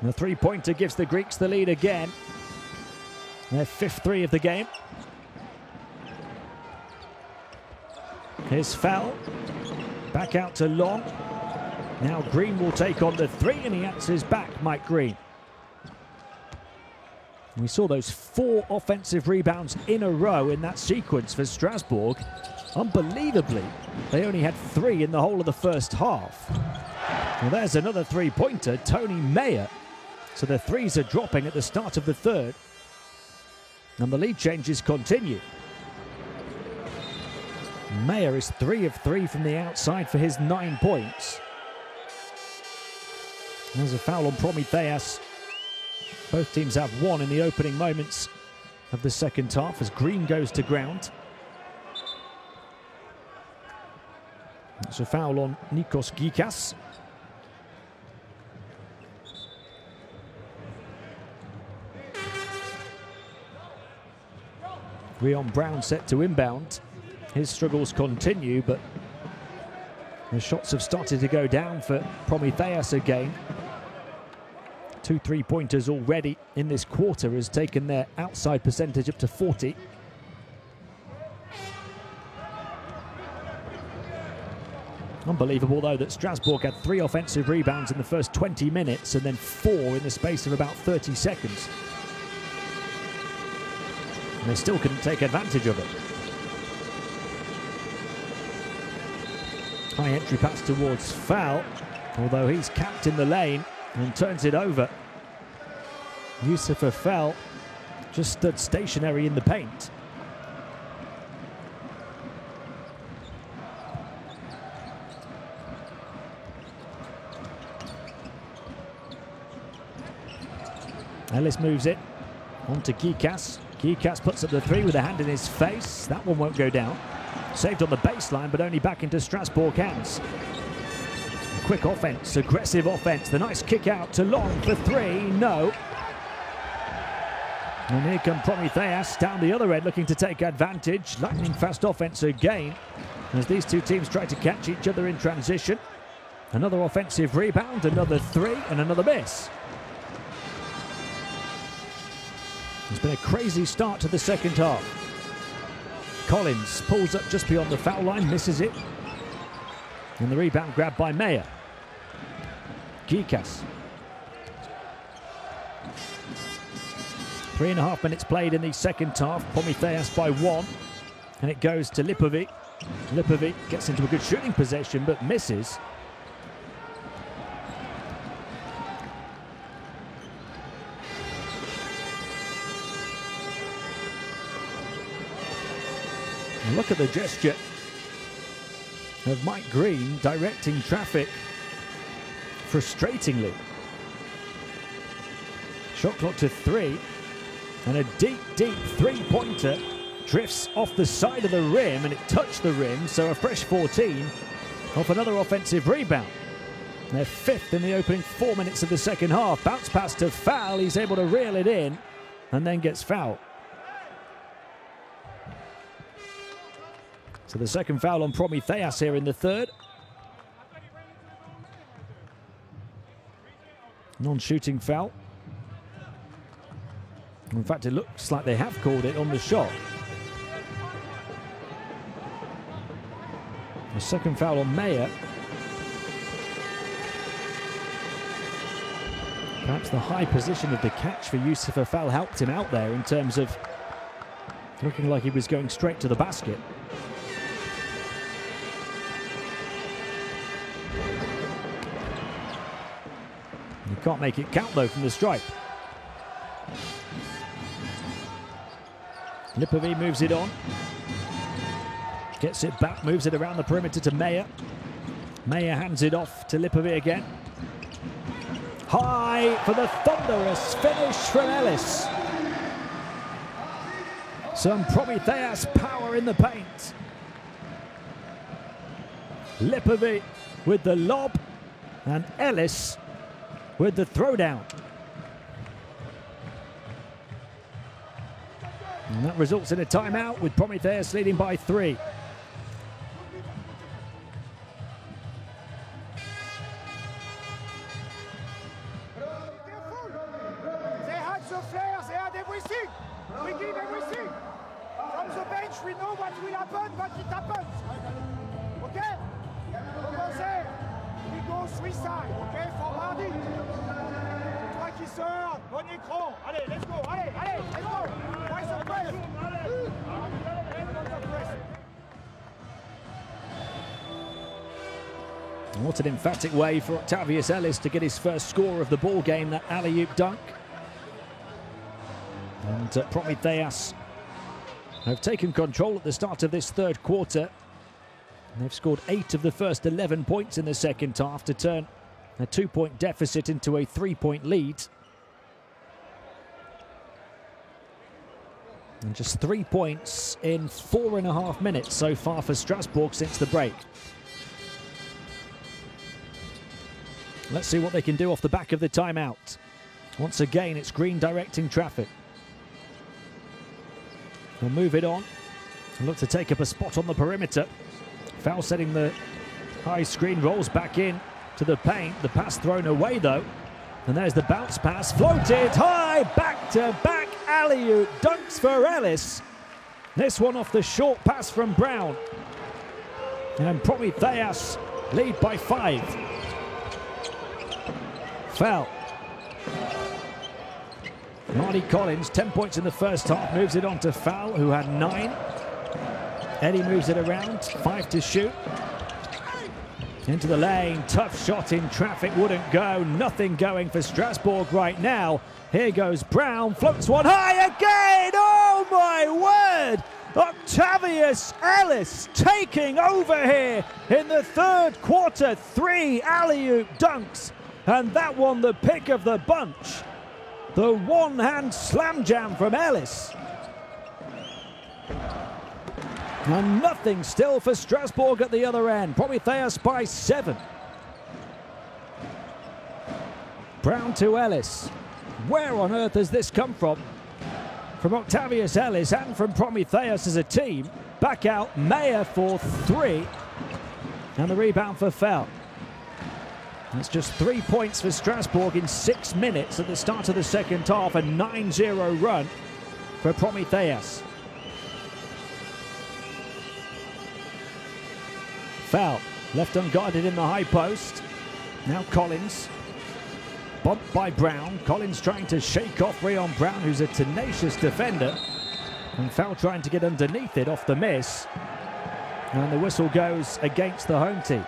The 3-pointer gives the Greeks the lead again. Their 5th 3 of the game. Here's foul. Back out to Long. Now Green will take on the 3, and he answers back, Mike Green. We saw those 4 offensive rebounds in a row in that sequence for Strasbourg. Unbelievably, they only had 3 in the whole of the first half. Well, there's another 3-pointer, Tony Mayer. So the threes are dropping at the start of the third. And the lead changes continue. Mayer is 3 of 3 from the outside for his 9 points. There's a foul on Prometheus. Both teams have 1 in the opening moments of the second half as Green goes to ground. It's a foul on Geekus. Rhian Brown set to inbound. His struggles continue, but the shots have started to go down for Prometheus again. 2 3-pointers already in this quarter has taken their outside percentage up to 40. Unbelievable, though, that Strasbourg had 3 offensive rebounds in the first 20 minutes and then 4 in the space of about 30 seconds. And they still couldn't take advantage of it. High entry pass towards foul, although he's capped in the lane and turns it over. Yusufa Fel just stood stationary in the paint. Ellis moves it on to Geekus. Geekus puts up the 3 with a hand in his face. That one won't go down. Saved on the baseline, but only back into Strasbourg hands. A quick offense, aggressive offense. The nice kick out to Long for 3. No. And here come Prometheus down the other end looking to take advantage. Lightning fast offense again as these two teams try to catch each other in transition. Another offensive rebound, another 3 and another miss. It's been a crazy start to the second half. Collins pulls up just beyond the foul line, misses it. And the rebound grabbed by Mayer. Geekus. 3.5 minutes played in the second half. Prometheus by 1. And it goes to Lipovic. Lipovic gets into a good shooting possession but misses. Look at the gesture of Mike Green directing traffic frustratingly. Shot clock to 3 and a deep 3-pointer drifts off the side of the rim and it touched the rim, so a fresh 14 off another offensive rebound. They're 5th in the opening 4 minutes of the second half. Bounce pass to Foul, he's able to reel it in and then gets fouled. So the second foul on Prometheus here in the third. Non-shooting foul. In fact, it looks like they have called it on the shot. The second foul on Mayer. Perhaps the high position of the catch for Yusufa Fel helped him out there in terms of looking like he was going straight to the basket. You can't make it count though from the stripe. Lipovic moves it on. Gets it back, moves it around the perimeter to Mayer. Mayer hands it off to Lipovic again. High for the thunderous finish from Ellis. Some Prometheus power in the paint. Lipovic with the lob and Ellis with the throwdown. And that results in a timeout with Prometheus leading by 3. They had the flair, they had everything. We give everything. From the bench, we know what will happen, but it happens. Okay? Over there, we go 3 sides, okay, for Mardy. Toi qui Apiece, bon écran. Allez, let's go. Allez, allez, let's go. Try some press. What an emphatic way for Octavius Ellis to get his first score of the ball game, that alley-oop dunk. And Prometheus have taken control at the start of this third quarter. And they've scored 8 of the first 11 points in the second half to turn a 2-point deficit into a 3-point lead. And just 3 points in 4.5 minutes so far for Strasbourg since the break. Let's see what they can do off the back of the timeout. Once again, it's Green directing traffic. They'll move it on and look to take up a spot on the perimeter. Foul setting the high screen, rolls back in to the paint. The pass thrown away though. And there's the bounce pass, floated high, back-to-back alley-oop dunks for Ellis. This one off the short pass from Brown. And Prometheus lead by 5. Foul. Mardy Collins, 10 points in the first half, moves it on to Foul, who had 9. Eddie moves it around, 5 to shoot. Into the lane, tough shot in traffic, wouldn't go. Nothing going for Strasbourg right now. Here goes Brown, floats one high again. Oh my word! Octavius Ellis taking over here in the third quarter. 3 alley-oop dunks. And that one the pick of the bunch. The one-hand slam jam from Ellis. And nothing still for Strasbourg at the other end. Prometheus by 7. Brown to Ellis. Where on earth has this come from? From Octavius Ellis and from Prometheus as a team. Back out, Mayer for 3. And the rebound for Fell. It's just 3 points for Strasbourg in 6 minutes at the start of the second half. A 9-0 run for Prometheus. Foul, left unguarded in the high post. Now Collins, bumped by Brown. Collins trying to shake off Rayon Brown, who's a tenacious defender. And Foul trying to get underneath it off the miss. And the whistle goes against the home team.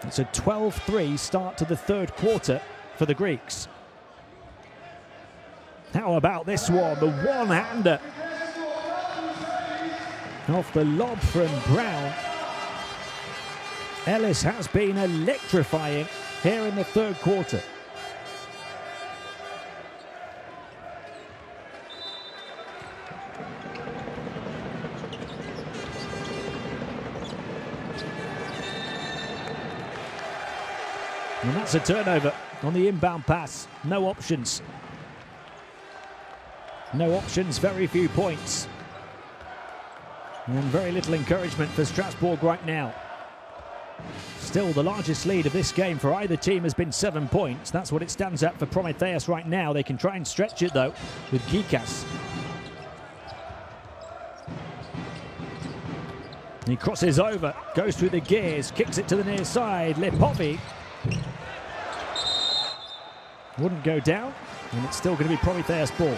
It's a 12-3 start to the third quarter for the Greeks. How about this one? The one-hander off the lob from Brown. Ellis has been electrifying here in the third quarter. And that's a turnover on the inbound pass. No options. No options, very few points. And very little encouragement for Strasbourg right now. Still, the largest lead of this game for either team has been 7 points. That's what it stands at for Prometheus right now. They can try and stretch it, though, with Geekus. He crosses over, goes through the gears, kicks it to the near side. Lipovi wouldn't go down, and it's still going to be Prometheus ball.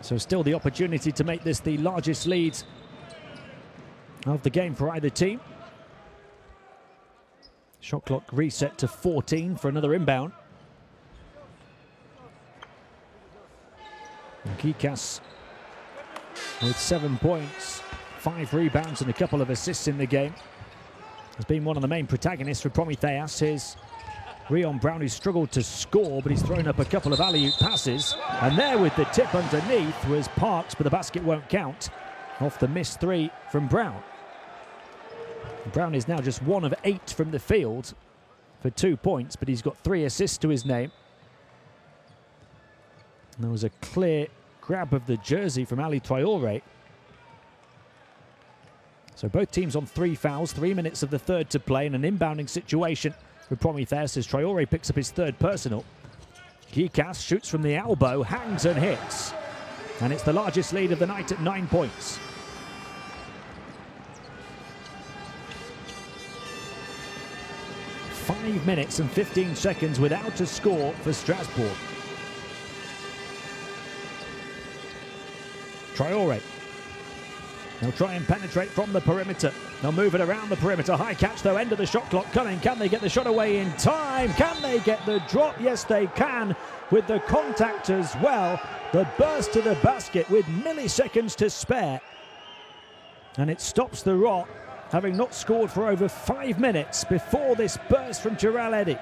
So still the opportunity to make this the largest lead of the game for either team. Shot clock reset to 14 for another inbound. And Geekus with 7 points, 5 rebounds and a couple of assists in the game. Has been one of the main protagonists for Prometheus. Here's Rhian Brown, who struggled to score, but he's thrown up a couple of alley-oop passes. And there with the tip underneath was Parks, but the basket won't count. Off the missed 3 from Brown. Brown is now just 1 of 8 from the field for 2 points, but he's got 3 assists to his name. And there was a clear grab of the jersey from Ali Traore. So both teams on 3 fouls, 3 minutes of the third to play in an inbounding situation for Prometheus as Traore picks up his 3rd personal. Geekus shoots from the elbow, hangs and hits. And it's the largest lead of the night at 9 points. Five minutes and 15 seconds without a score for Strasbourg. Traore. They'll try and penetrate from the perimeter. They'll move it around the perimeter. High catch though, end of the shot clock coming. Can they get the shot away in time? Can they get the drop? Yes, they can, with the contact as well. The burst to the basket with milliseconds to spare. And it stops the rot, having not scored for over 5 minutes before this burst from Jarell.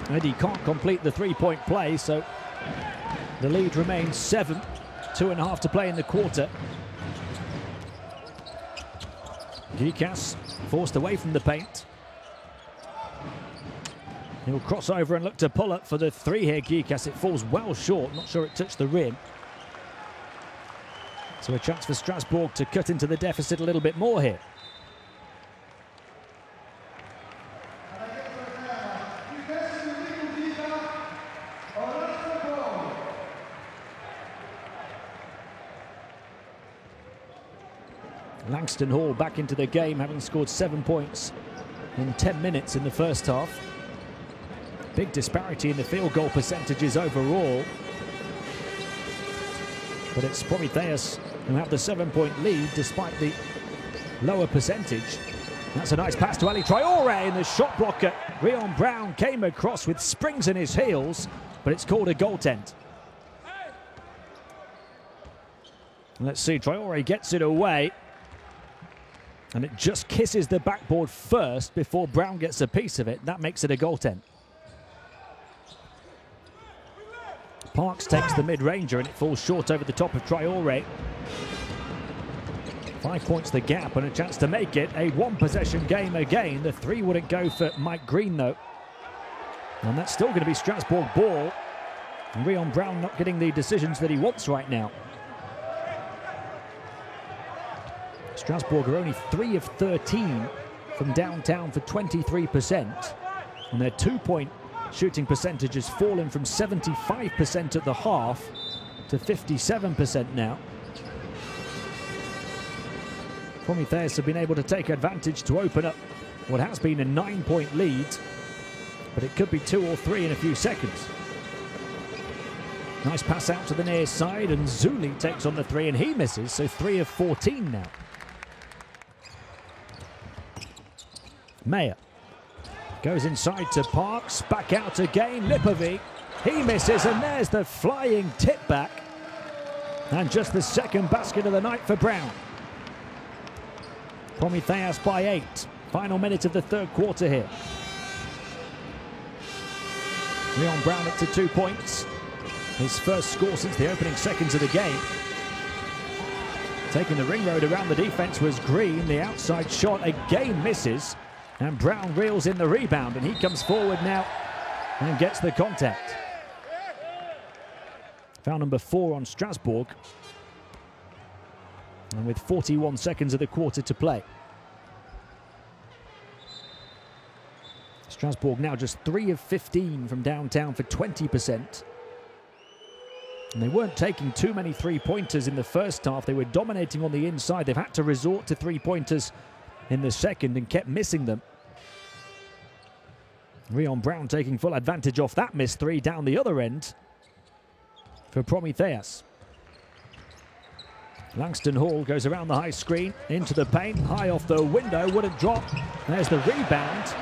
Eddie can't complete the three-point play, so the lead remains 7. 2.5 to play in the quarter. Geekus forced away from the paint. He'll cross over and look to pull up for the three here, Geekus. It falls well short, not sure it touched the rim. So a chance for Strasbourg to cut into the deficit a little bit more here. Langston Hall back into the game, having scored 7 points in 10 minutes in the first half. Big disparity in the field goal percentages overall. But it's Prometheus who have the 7-point lead despite the lower percentage. That's a nice pass to Ali Traore, and the shot blocker Rhian Brown came across with springs in his heels, but it's called a goaltend. Let's see, Traore gets it away. And it just kisses the backboard first before Brown gets a piece of it. That makes it a goaltend. Parks takes the mid-ranger and it falls short over the top of Traore. 5 points the gap and a chance to make it a one-possession game again. The three wouldn't go for Mike Green though. And that's still going to be Strasbourg ball. And Rhian Brown not getting the decisions that he wants right now. Strasbourg are only 3 of 13 from downtown for 23%. And their 2-point shooting percentage has fallen from 75% at the half to 57% now. Prometheus have been able to take advantage to open up what has been a 9-point lead, but it could be 2 or 3 in a few seconds. Nice pass out to the near side, and Zuli takes on the 3 and he misses, so 3 of 14 now. Mayer goes inside to Parks, back out again, Lipovic, he misses, and there's the flying tip back. And just the second basket of the night for Brown. Prometheus by 8. Final minute of the third quarter here. Rhian Brown up to 2 points. His first score since the opening seconds of the game. Taking the ring road around the defense was Green. The outside shot again misses. And Brown reels in the rebound, and he comes forward now and gets the contact. Foul number 4 on Strasbourg. And with 41 seconds of the quarter to play. Strasbourg now just 3 of 15 from downtown for 20%. And they weren't taking too many three-pointers in the first half. They were dominating on the inside. They've had to resort to three-pointers in the second and kept missing them. Rhian Brown taking full advantage off that missed 3 down the other end for Prometheus. Langston Hall goes around the high screen, into the paint, high off the window, wouldn't drop. There's the rebound,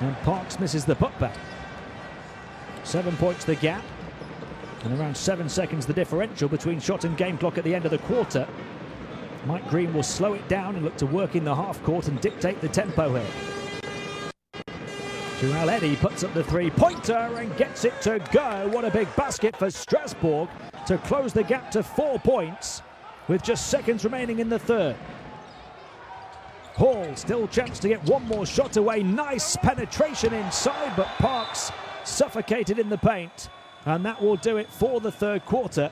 and Parks misses the putback. 7 points the gap, and around 7 seconds the differential between shot and game clock at the end of the quarter. Mike Green will slow it down and look to work in the half court and dictate the tempo here. Jarell puts up the three-pointer and gets it to go. What a big basket for Strasbourg to close the gap to 4 points with just seconds remaining in the third. Hall still chance to get one more shot away. Nice penetration inside, but Parks suffocated in the paint, and that will do it for the third quarter.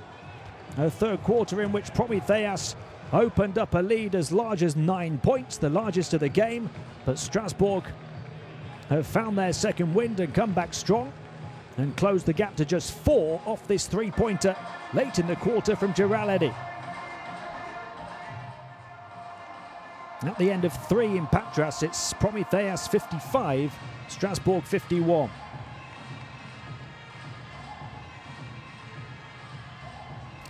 A third quarter in which Prometheus opened up a lead as large as 9 points, the largest of the game, but Strasbourg have found their second wind and come back strong and closed the gap to just 4 off this three-pointer late in the quarter from Jarell. At the end of 3 in Patras, it's Prometheus 55, Strasbourg 51.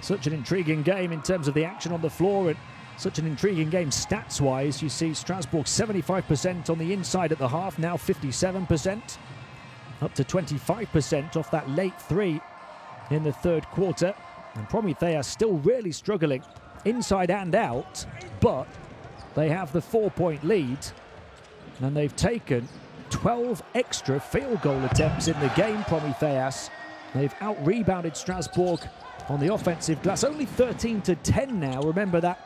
Such an intriguing game in terms of the action on the floor, and such an intriguing game stats-wise. You see Strasbourg 75% on the inside at the half, now 57%, up to 25% off that late 3 in the third quarter. And Prometheus still really struggling inside and out, but they have the 4-point lead, and they've taken 12 extra field goal attempts in the game, Prometheus. They've out-rebounded Strasbourg on the offensive glass, only 13-10 now. Remember that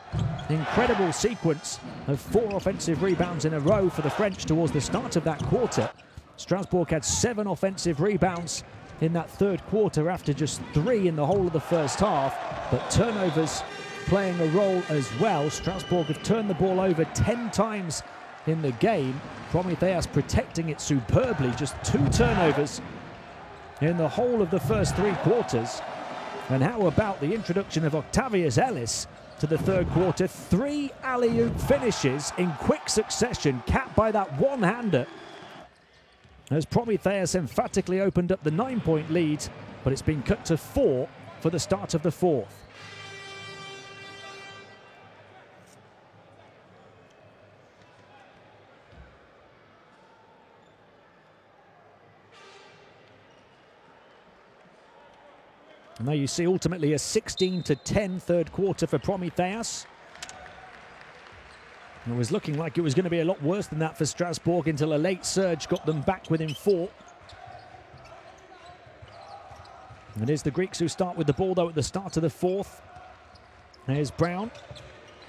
incredible sequence of 4 offensive rebounds in a row for the French towards the start of that quarter. Strasbourg had 7 offensive rebounds in that third quarter after just 3 in the whole of the first half, but turnovers playing a role as well. Strasbourg have turned the ball over 10 times in the game. Prometheus protecting it superbly, just 2 turnovers in the whole of the first 3 quarters. And how about the introduction of Octavius Ellis to the third quarter? 3 alley-oop finishes in quick succession, capped by that one-hander, as Prometheus emphatically opened up the 9-point lead, but it's been cut to 4 for the start of the fourth. And there you see ultimately a 16-10 third quarter for Prometheus. It was looking like it was going to be a lot worse than that for Strasbourg until a late surge got them back within 4. It is the Greeks who start with the ball though at the start of the fourth. There's Brown.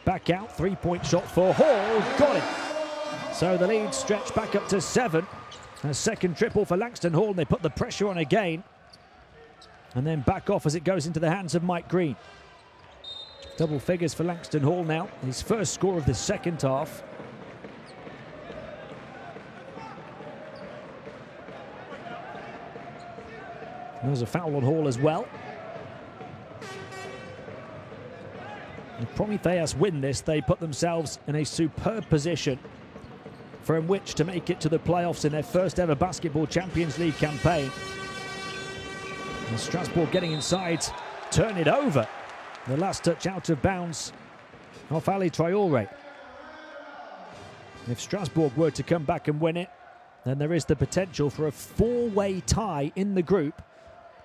Back out, 3-point shot for Hall. Got it. So the lead stretched back up to 7. A second triple for Langston Hall, and they put the pressure on again. And then back off as it goes into the hands of Mike Green. Double figures for Langston Hall now. His first score of the second half. And there's a foul on Hall as well. If Prometheus win this, they put themselves in a superb position from which to make it to the playoffs in their first ever Basketball Champions League campaign. And Strasbourg getting inside, turn it over. The last touch out of bounds off Ali Traore. If Strasbourg were to come back and win it, then there is the potential for a 4-way tie in the group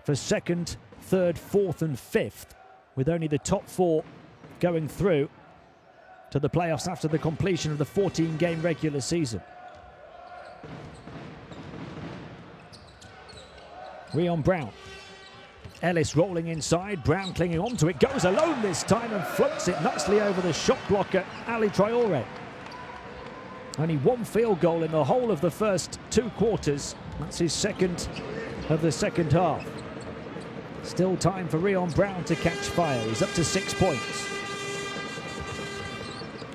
for 2nd, 3rd, 4th and 5th, with only the top 4 going through to the playoffs after the completion of the 14-game regular season. Rhian Brown. Ellis rolling inside, Brown clinging onto it, goes alone this time and floats it nicely over the shot blocker, Ali Traore. Only 1 field goal in the whole of the first 2 quarters. That's his second of the second half. Still time for Rhian Brown to catch fire. He's up to 6 points.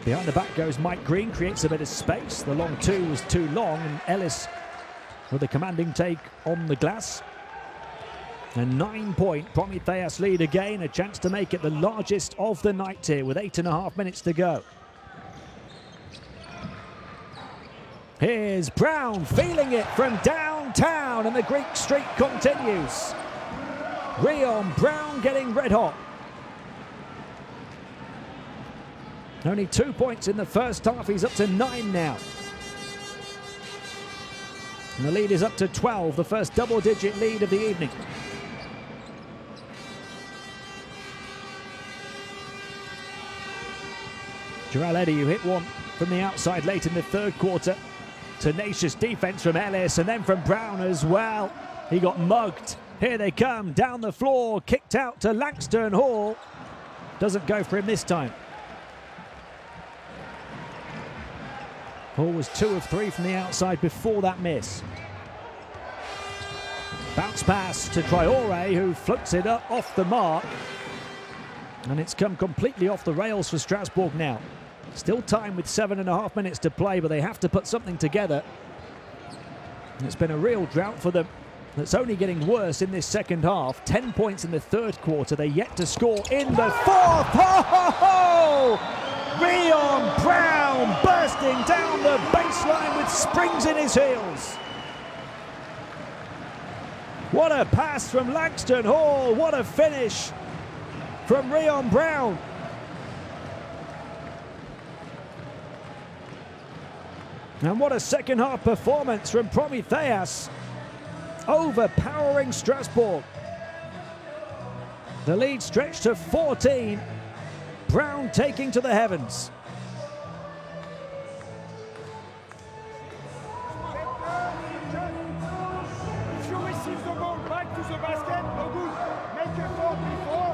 Behind the back goes Mike Green, creates a bit of space. The long 2 was too long, and Ellis with a commanding take on the glass. A 9-point Prometheus lead again, a chance to make it the largest of the night here with 8.5 minutes to go. Here's Brown feeling it from downtown, and the Greek streak continues. Rhian Brown getting red hot. Only 2 points in the first half, he's up to 9 now. And the lead is up to 12, the first double-digit lead of the evening. Jarell, who hit one from the outside late in the third quarter. Tenacious defense from Ellis, and then from Brown as well. He got mugged. Here they come, down the floor, kicked out to Langston Hall. Doesn't go for him this time. Hall was 2 of 3 from the outside before that miss. Bounce pass to Traore, who floats it up off the mark. And it's come completely off the rails for Strasbourg now. Still time with 7.5 minutes to play, but they have to put something together. And it's been a real drought for them. That's only getting worse in this second half. 10 points in the third quarter. They're yet to score in the fourth. Ho, ho, ho! Rhian Brown bursting down the baseline with springs in his heels. What a pass from Langston Hall. What a finish from Rhian Brown. And what a second half performance from Prometheus, overpowering Strasbourg. The lead stretched to 14. Brown taking to the heavens. If you receive the ball back to the basket, no good. Make a fault before.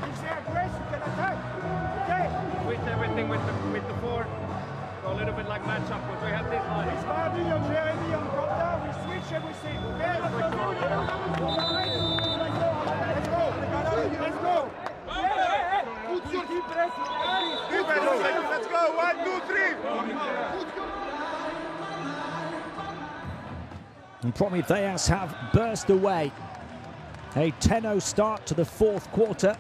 If they aggress, you can attack. Okay? With everything with the four. A little bit like matchup, but we have this line. It's Mardy and Jeremy on come down. We switch everything. Okay? Let's go. Let's go. Put your deep breath. Let's go. 1, 2, 3. And Prometheus have burst away. A 10-0 start to the fourth quarter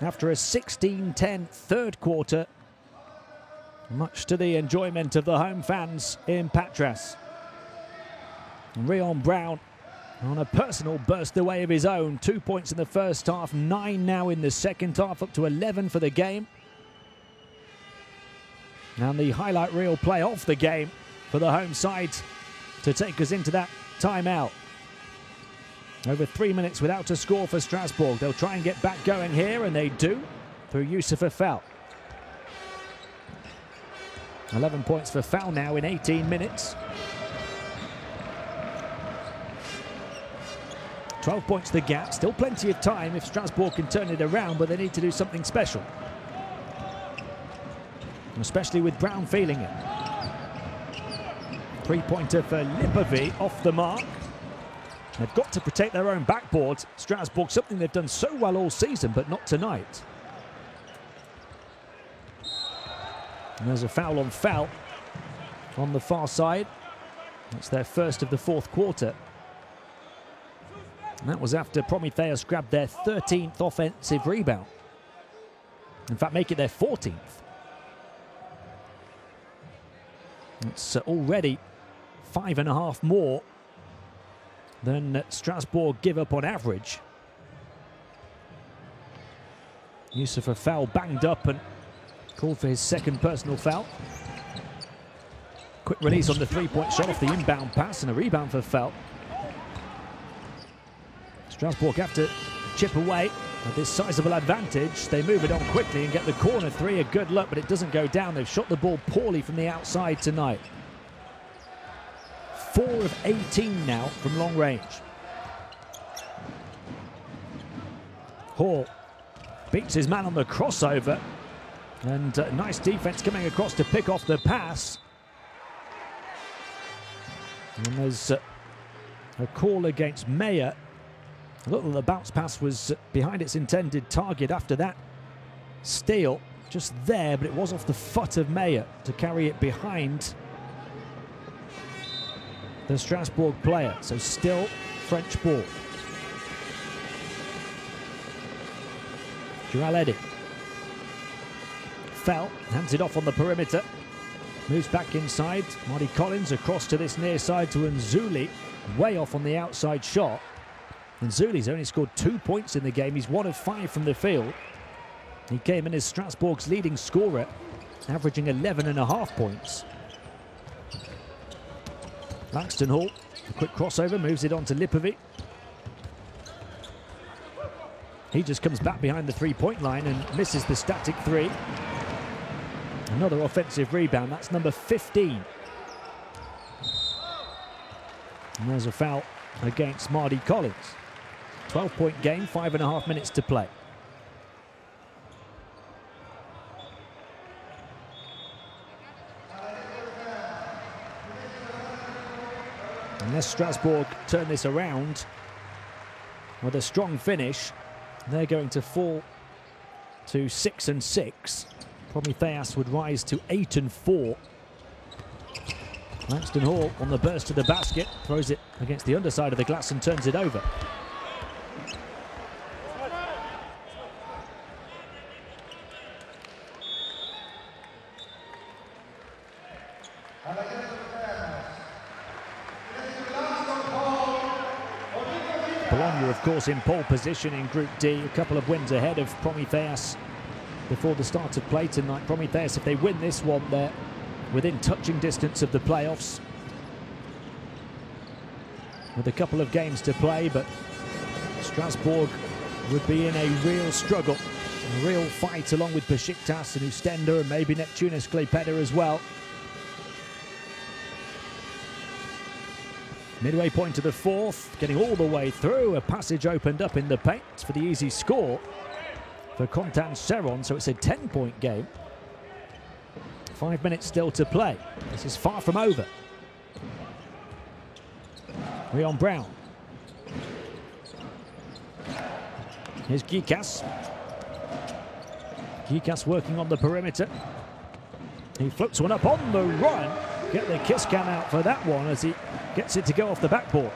after a 16-10 third quarter. Much to the enjoyment of the home fans in Patras. Rhian Brown on a personal burst away of his own. 2 points in the first half, 9 now in the second half, up to 11 for the game. And the highlight reel play off the game for the home side to take us into that timeout. Over 3 minutes without a score for Strasbourg. They'll try and get back going here, and they do through use of a foul. 11 points for foul now in 18 minutes. 12 points the gap. Still plenty of time if Strasbourg can turn it around, but they need to do something special. Especially with Brown feeling it. Three-pointer for Lipovi off the mark. They've got to protect their own backboard. Strasbourg, something they've done so well all season, but not tonight. And there's a foul on foul on the far side. That's their first of the fourth quarter. And that was after Prometheus grabbed their 13th offensive rebound. In fact, make it their 14th. It's already 5.5 more than Strasbourg give up on average. Use of a foul banged up and called for his second personal foul. Quick release on the three-point shot off the inbound pass and a rebound for foul. Strasbourg have to chip away at this sizable advantage. They move it on quickly and get the corner three. A good look, but it doesn't go down. They've shot the ball poorly from the outside tonight. 4 of 18 now from long range. Hall beats his man on the crossover. And nice defense coming across to pick off the pass. And there's a call against Mayer. Look, the bounce pass was behind its intended target after that steal. Just there, but it was off the foot of Mayer to carry it behind the Strasbourg player. So still French ball. Jarell fell, hands it off on the perimeter. Moves back inside. Mardy Collins across to this near side to Nzuli. Way off on the outside shot. Nzuli's only scored 2 points in the game. He's 1 of 5 from the field. He came in as Strasbourg's leading scorer, averaging 11.5 points. Langston Hall, a quick crossover, moves it on to Lipovi. He just comes back behind the three-point line and misses the static three. Another offensive rebound, that's number 15. And there's a foul against Mardy Collins. 12-point game, 5.5 minutes to play. Unless Strasbourg turn this around with a strong finish, they're going to fall to 6-6. Prometheus would rise to 8-4. Langston Hall on the burst to the basket, throws it against the underside of the glass and turns it over. Bologna, of course, in pole position in Group D, a couple of wins ahead of Prometheus before the start of play tonight. Prometheus, if they win this one, they're within touching distance of the playoffs, with a couple of games to play, but Strasbourg would be in a real struggle, a real fight along with Besiktas and Ustenda and maybe Neptunus Klaipeda as well. Midway point of the fourth, getting all the way through, a passage opened up in the paint for the easy score for Contan Seron, so it's a 10-point game. 5 minutes still to play. This is far from over. Rhian Brown. Here's Geekus. Geekus working on the perimeter. He flips one up on the run. Get the kiss cam out for that one as he gets it to go off the backboard.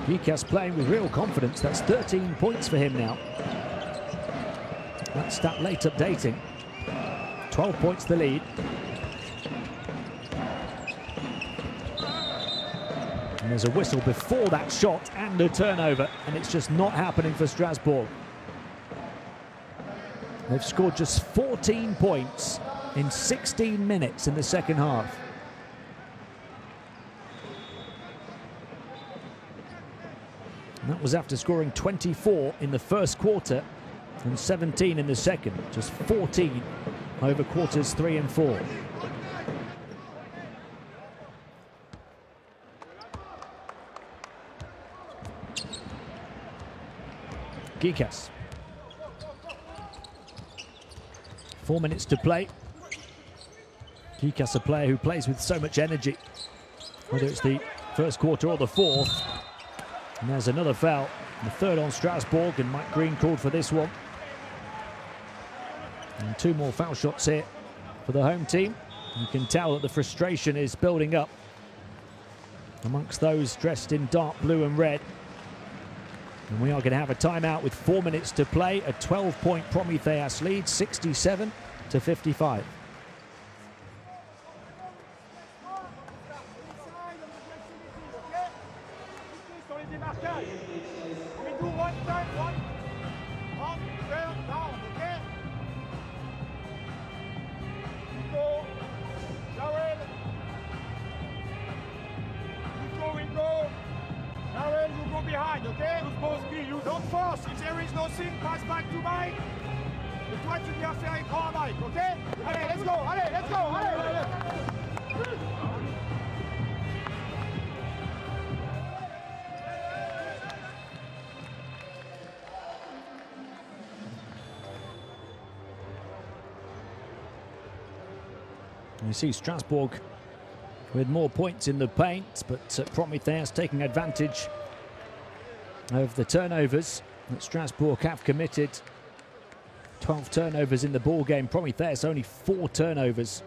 Geekus playing with real confidence. That's 13 points for him now. That stat late updating. 12 points the lead. And there's a whistle before that shot and a turnover, and it's just not happening for Strasbourg. They've scored just 14 points in 16 minutes in the second half. And that was after scoring 24 in the first quarter and 17 in the second. Just 14 over quarters 3 and 4. Geekus. 4 minutes to play. Geekus, a player who plays with so much energy, whether it's the first quarter or the fourth. And there's another foul, the third on Strasbourg, and Mike Green called for this one. And 2 more foul shots here for the home team. You can tell that the frustration is building up amongst those dressed in dark blue and red. And we are going to have a timeout with 4 minutes to play. A 12-point Prometheus lead, 67-55. Jarell, you go behind, okay? You don't force. If there is nothing, pass back to Mike. Et toi, tu viens faire écran à Mike, okay? Allez, let's go, allez, let's go, allez! You see Strasbourg with more points in the paint, but Prometheus taking advantage of the turnovers that Strasbourg have committed. 12 turnovers in the ball game. Prometheus only 4 turnovers.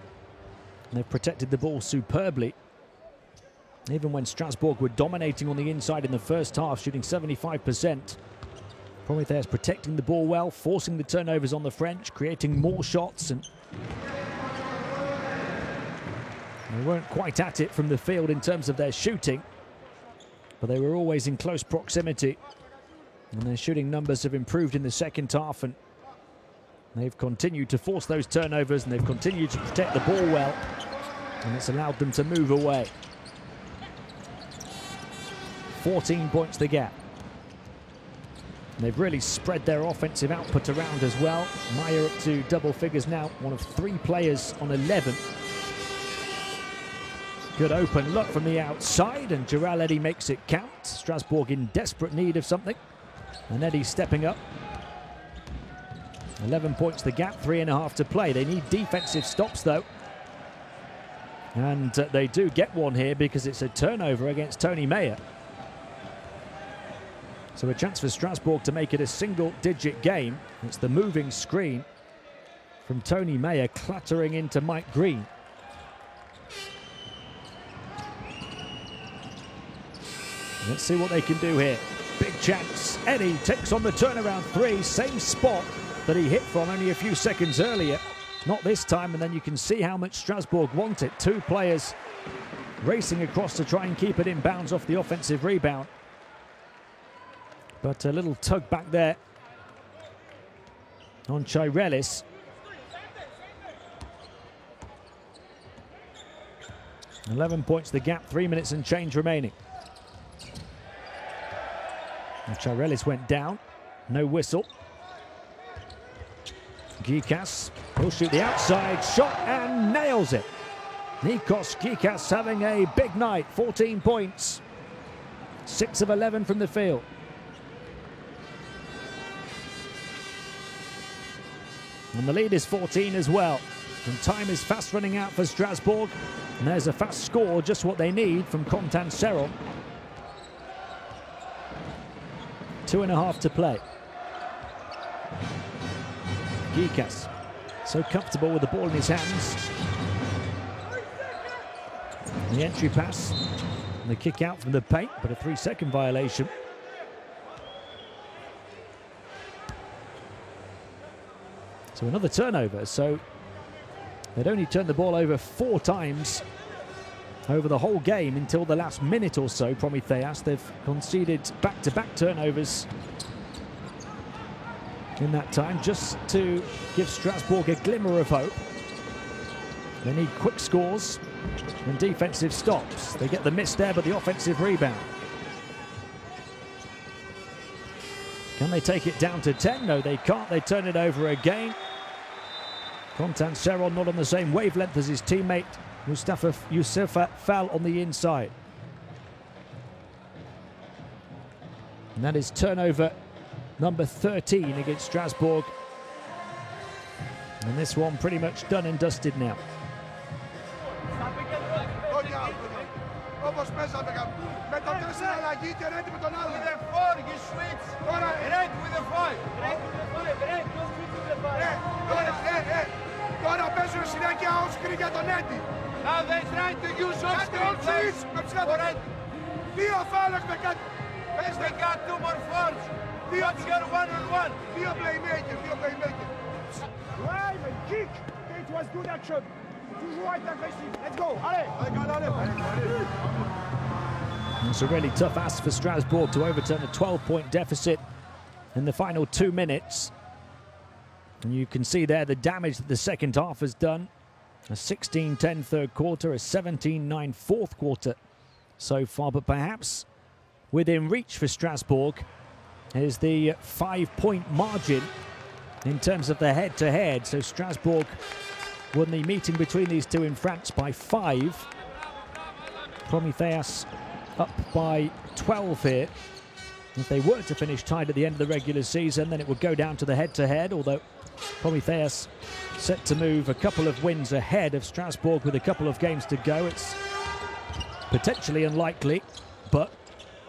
And they've protected the ball superbly. Even when Strasbourg were dominating on the inside in the first half, shooting 75%. Prometheus protecting the ball well, forcing the turnovers on the French, creating more shots, and they weren't quite at it from the field in terms of their shooting, but they were always in close proximity. And their shooting numbers have improved in the second half, and they've continued to force those turnovers, and they've continued to protect the ball well, and it's allowed them to move away. 14 points the gap. And they've really spread their offensive output around as well. Meyer up to double figures now, one of 3 players on 11. Good open look from the outside, and Jarell Eddie makes it count. Strasbourg in desperate need of something, and Eddie stepping up. 11 points the gap, 3.5 to play. They need defensive stops though. And they do get one here because it's a turnover against Tony Mayer. So a chance for Strasbourg to make it a single-digit game. It's the moving screen from Tony Mayer clattering into Mike Green. Let's see what they can do here. Big chance. Eddie takes on the turnaround three. Same spot that he hit from only a few seconds earlier. Not this time, and then you can see how much Strasbourg want it. Two players racing across to try and keep it in bounds off the offensive rebound. But a little tug back there on Jarell. 11 points the gap, 3 minutes and change remaining. And Jarell went down, no whistle. Geekus will shoot the outside shot and nails it. Nikos Geekus having a big night, 14 points. 6 of 11 from the field. And the lead is 14 as well. And time is fast running out for Strasbourg. And there's a fast score, just what they need from Contan Serron. 2.5 to play. Geekus, so comfortable with the ball in his hands. The entry pass and the kick out from the paint, but a 3-second violation. So another turnover. So they'd only turned the ball over 4 times over the whole game until the last minute or so. Prometheus, they've conceded back-to-back turnovers in that time, just to give Strasbourg a glimmer of hope. They need quick scores and defensive stops. They get the miss there, but the offensive rebound. Can they take it down to 10? No, they can't. They turn it over again. Contan Serron not on the same wavelength as his teammate Mustafa Yusufa Fall on the inside. And that is turnover number 13 against Strasbourg. And this one pretty much done and dusted now. Now they try to use off-screen plays. Δύο φάουλες με κάτι. They got 2 more fouls. What's your one-on-one? Δύο playmaker. Ouais, mais kick. It was good action. Toujours être agressif. Let's go. Allez. It's a really tough ask for Strasbourg to overturn a 12-point deficit in the final 2 minutes. And you can see there the damage that the second half has done. A 16-10 third quarter, a 17-9 fourth quarter so far. But perhaps within reach for Strasbourg is the 5-point margin in terms of the head-to-head. So Strasbourg won the meeting between these two in France by 5. Prometheus up by 12 here. If they were to finish tied at the end of the regular season, then it would go down to the head-to-head, although Prometheus set to move a couple of wins ahead of Strasbourg with a couple of games to go. It's potentially unlikely, but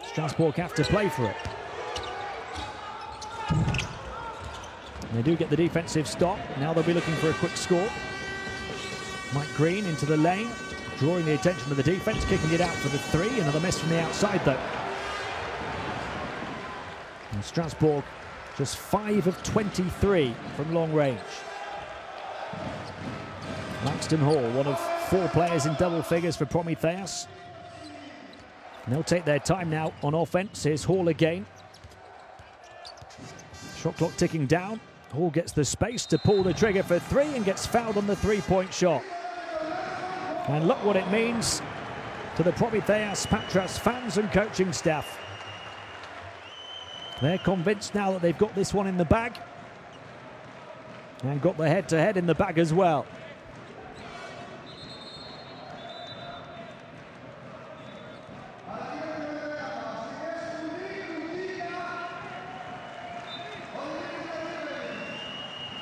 Strasbourg have to play for it. And they do get the defensive stop. Now they'll be looking for a quick score. Mike Green into the lane, drawing the attention of the defense, kicking it out for the 3. Another miss from the outside, though. And Strasbourg just 5 of 23 from long range. Langston Hall, one of 4 players in double figures for Prometheus. And they'll take their time now on offense. Here's Hall again. Shot clock ticking down. Hall gets the space to pull the trigger for 3 and gets fouled on the 3-point shot. And look what it means to the Promitheas Patras fans and coaching staff. They're convinced now that they've got this one in the bag. And got the head-to-head in the bag as well.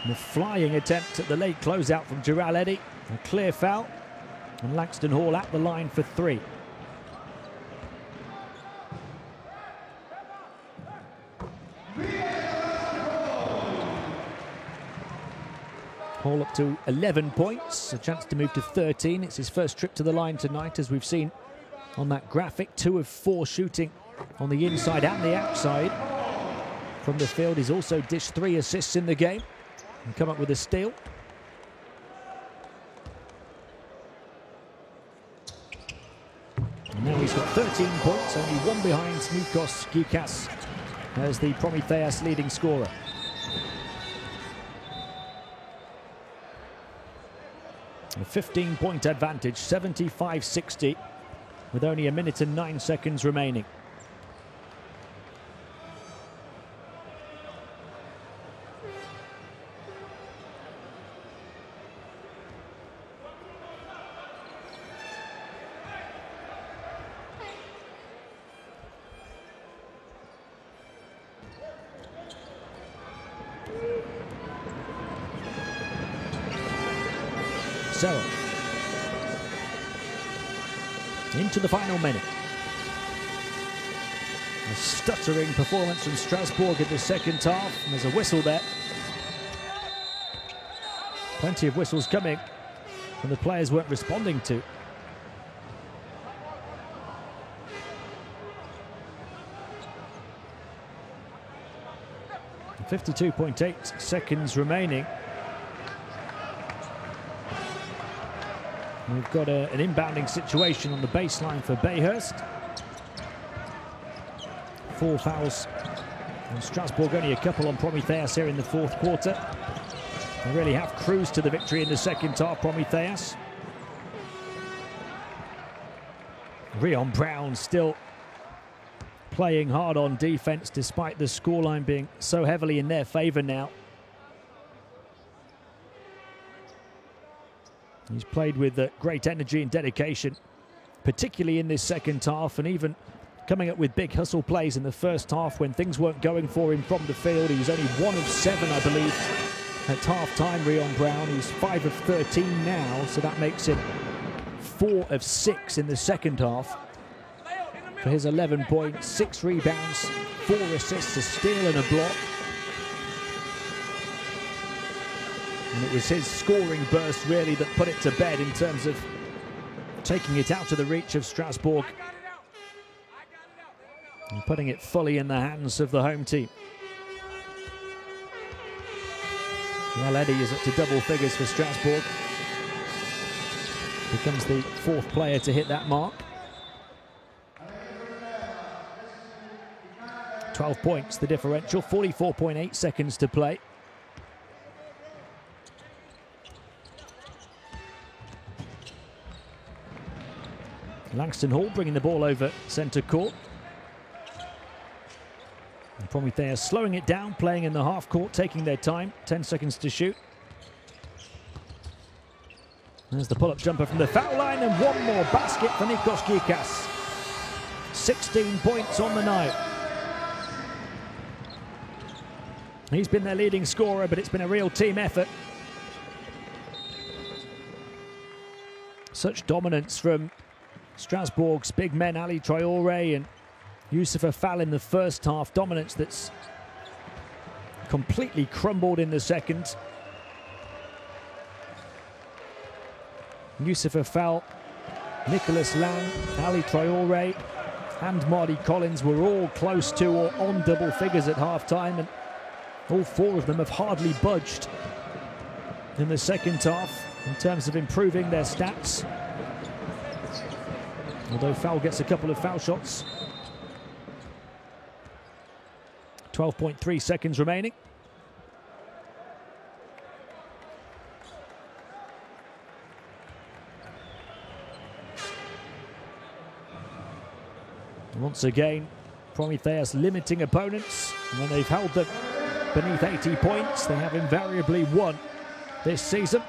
And a flying attempt at the late closeout from Jarell. A clear foul. And Langston Hall at the line for 3. Hall up to 11 points, a chance to move to 13. It's his first trip to the line tonight, as we've seen on that graphic. 2 of 4 shooting on the inside and the outside. From the field, he's also dished 3 assists in the game and come up with a steal. And now he's got 13 points, only 1 behind Geekus as the Prometheus leading scorer. A 15-point advantage, 75-60, with only 1 minute and 9 seconds remaining. Jarell into the final minute. A stuttering performance from Strasbourg in the second half, and there's a whistle there. Plenty of whistles coming, and the players weren't responding to. And 52.8 seconds remaining. We've got an inbounding situation on the baseline for Bayhurst. 4 fouls. And Strasbourg only a couple on Prometheus here in the 4th quarter. They really have cruised to the victory in the second half, Prometheus. Rhian Brown still playing hard on defence despite the scoreline being so heavily in their favour now. He's played with great energy and dedication, particularly in this second half, and even coming up with big hustle plays in the first half when things weren't going for him from the field. He was only 1 of 7, I believe, at half-time, Rhian Brown. He's 5 of 13 now, so that makes him 4 of 6 in the second half. For his 11 points, 6 rebounds, 4 assists, a steal and a block. And it was his scoring burst, really, that put it to bed in terms of taking it out of the reach of Strasbourg and putting it fully in the hands of the home team. Well, Eddie is up to double figures for Strasbourg. Becomes the 4th player to hit that mark. 12 points, the differential, 44.8 seconds to play. Langston Hall bringing the ball over centre court. And Prometheus slowing it down, playing in the half court, taking their time. 10 seconds to shoot. There's the pull-up jumper from the foul line, and 1 more basket for Geekus. 16 points on the night. He's been their leading scorer, but it's been a real team effort. Such dominance from Strasbourg's big men, Ali Traore and Youssef Fall in the first half. Dominance that's completely crumbled in the second. Youssef Fall, Nicholas Lang, Ali Traore and Mardy Collins were all close to or on double figures at half-time, and all 4 of them have hardly budged in the second half in terms of improving their stats. Although Fall gets a couple of foul shots. 12.3 seconds remaining. Once again, Prometheus limiting opponents. When they've held them beneath 80 points, they have invariably won this season.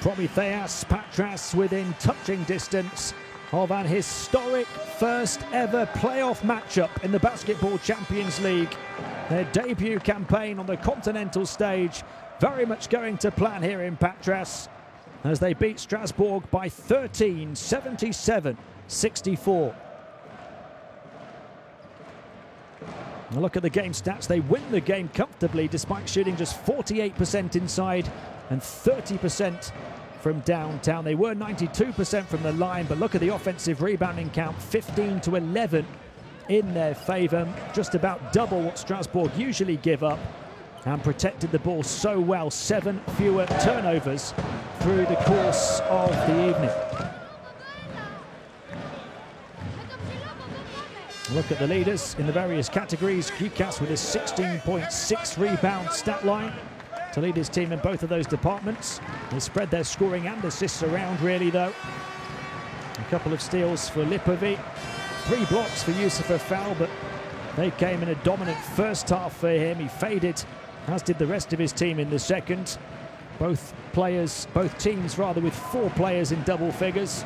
Promitheas Patras within touching distance of an historic first ever playoff matchup in the Basketball Champions League. Their debut campaign on the continental stage, very much going to plan here in Patras. as they beat Strasbourg by 13, 77-64. Look at the game stats. They win the game comfortably despite shooting just 48% inside and 30% from downtown. They were 92% from the line, but look at the offensive rebounding count, 15 to 11 in their favour, just about double what Strasbourg usually give up, and protected the ball so well. 7 fewer turnovers through the course of the evening. Look at the leaders in the various categories. Geekus with a 16.6 rebound stat line to lead his team in both of those departments. They spread their scoring and assists around really though. A couple of steals for Lipovi, 3 blocks for Youssef Foul, but they came in a dominant first half for him. He faded, as did the rest of his team in the second. Both teams with 4 players in double figures.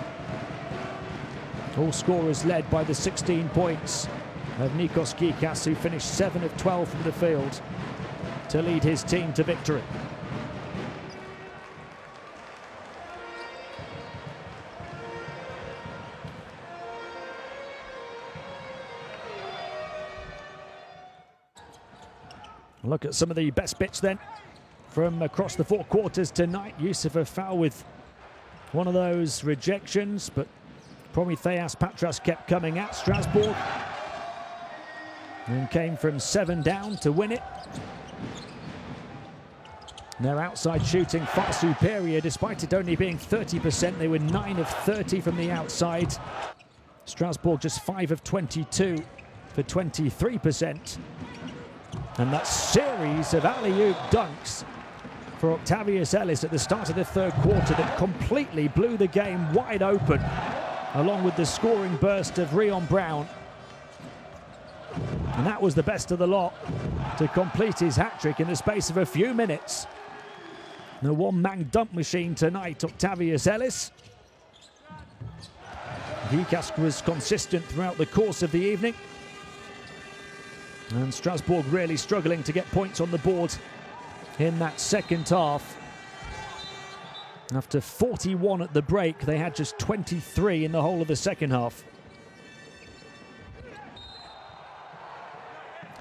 All scorers led by the 16 points of Nikos Geekus, who finished 7 of 12 from the field to lead his team to victory. Look at some of the best bits then from across the 4 quarters tonight. Youssef Foul with one of those rejections, but Promitheas Patras kept coming at Strasbourg and came from 7 down to win it. Their outside shooting far superior, despite it only being 30%. They were 9 of 30 from the outside. Strasbourg just 5 of 22 for 23%. And that series of alley-oop dunks for Octavius Ellis at the start of the 3rd quarter that completely blew the game wide open, along with the scoring burst of Rhian Brown. And that was the best of the lot to complete his hat-trick in the space of a few minutes. The one-man dunk machine tonight, Octavius Ellis. Geekus was consistent throughout the course of the evening. And Strasbourg really struggling to get points on the board in that second half. After 41 at the break, they had just 23 in the whole of the second half.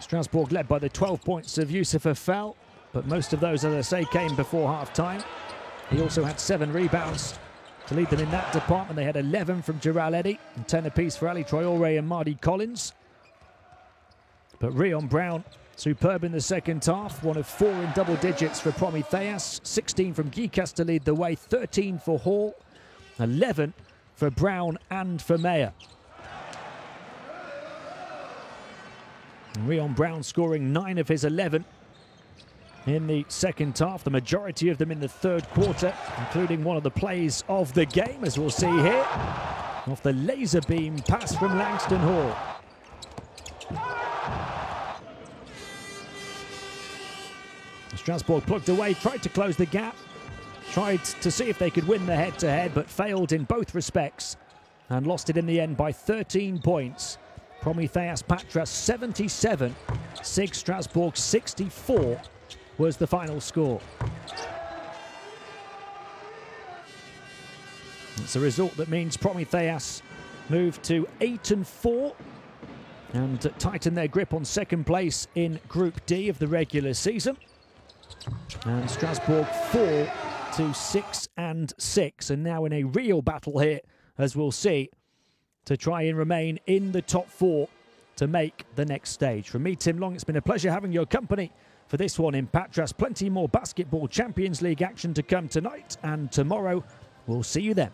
Strasbourg led by the 12 points of Youssef Foul, but most of those, as I say, came before half-time. He also had 7 rebounds to lead them in that department. They had 11 from Jarell and 10 apiece for Al-Rayyan and Mardy Collins. But Rhian Brown, superb in the second half, 1 of 4 in double digits for Prometheus, 16 from Geekus to lead the way, 13 for Hall, 11 for Brown and for Mayer. Rhian Brown scoring 9 of his 11 in the second half, the majority of them in the 3rd quarter, including one of the plays of the game, as we'll see here, off the laser beam pass from Langston Hall. Strasbourg plugged away, tried to close the gap, tried to see if they could win the head-to-head, but failed in both respects and lost it in the end by 13 points. Promitheas Patras 77, SIG Strasbourg 64 was the final score. It's a result that means Prometheus moved to 8-4 and tighten their grip on second place in Group D of the regular season. And Strasbourg 4 to 6-6, and now in a real battle here, as we'll see, to try and remain in the top 4 to make the next stage. From me, Tim Long, it's been a pleasure having your company for this one in Patras. Plenty more Basketball Champions League action to come tonight, and tomorrow we'll see you then.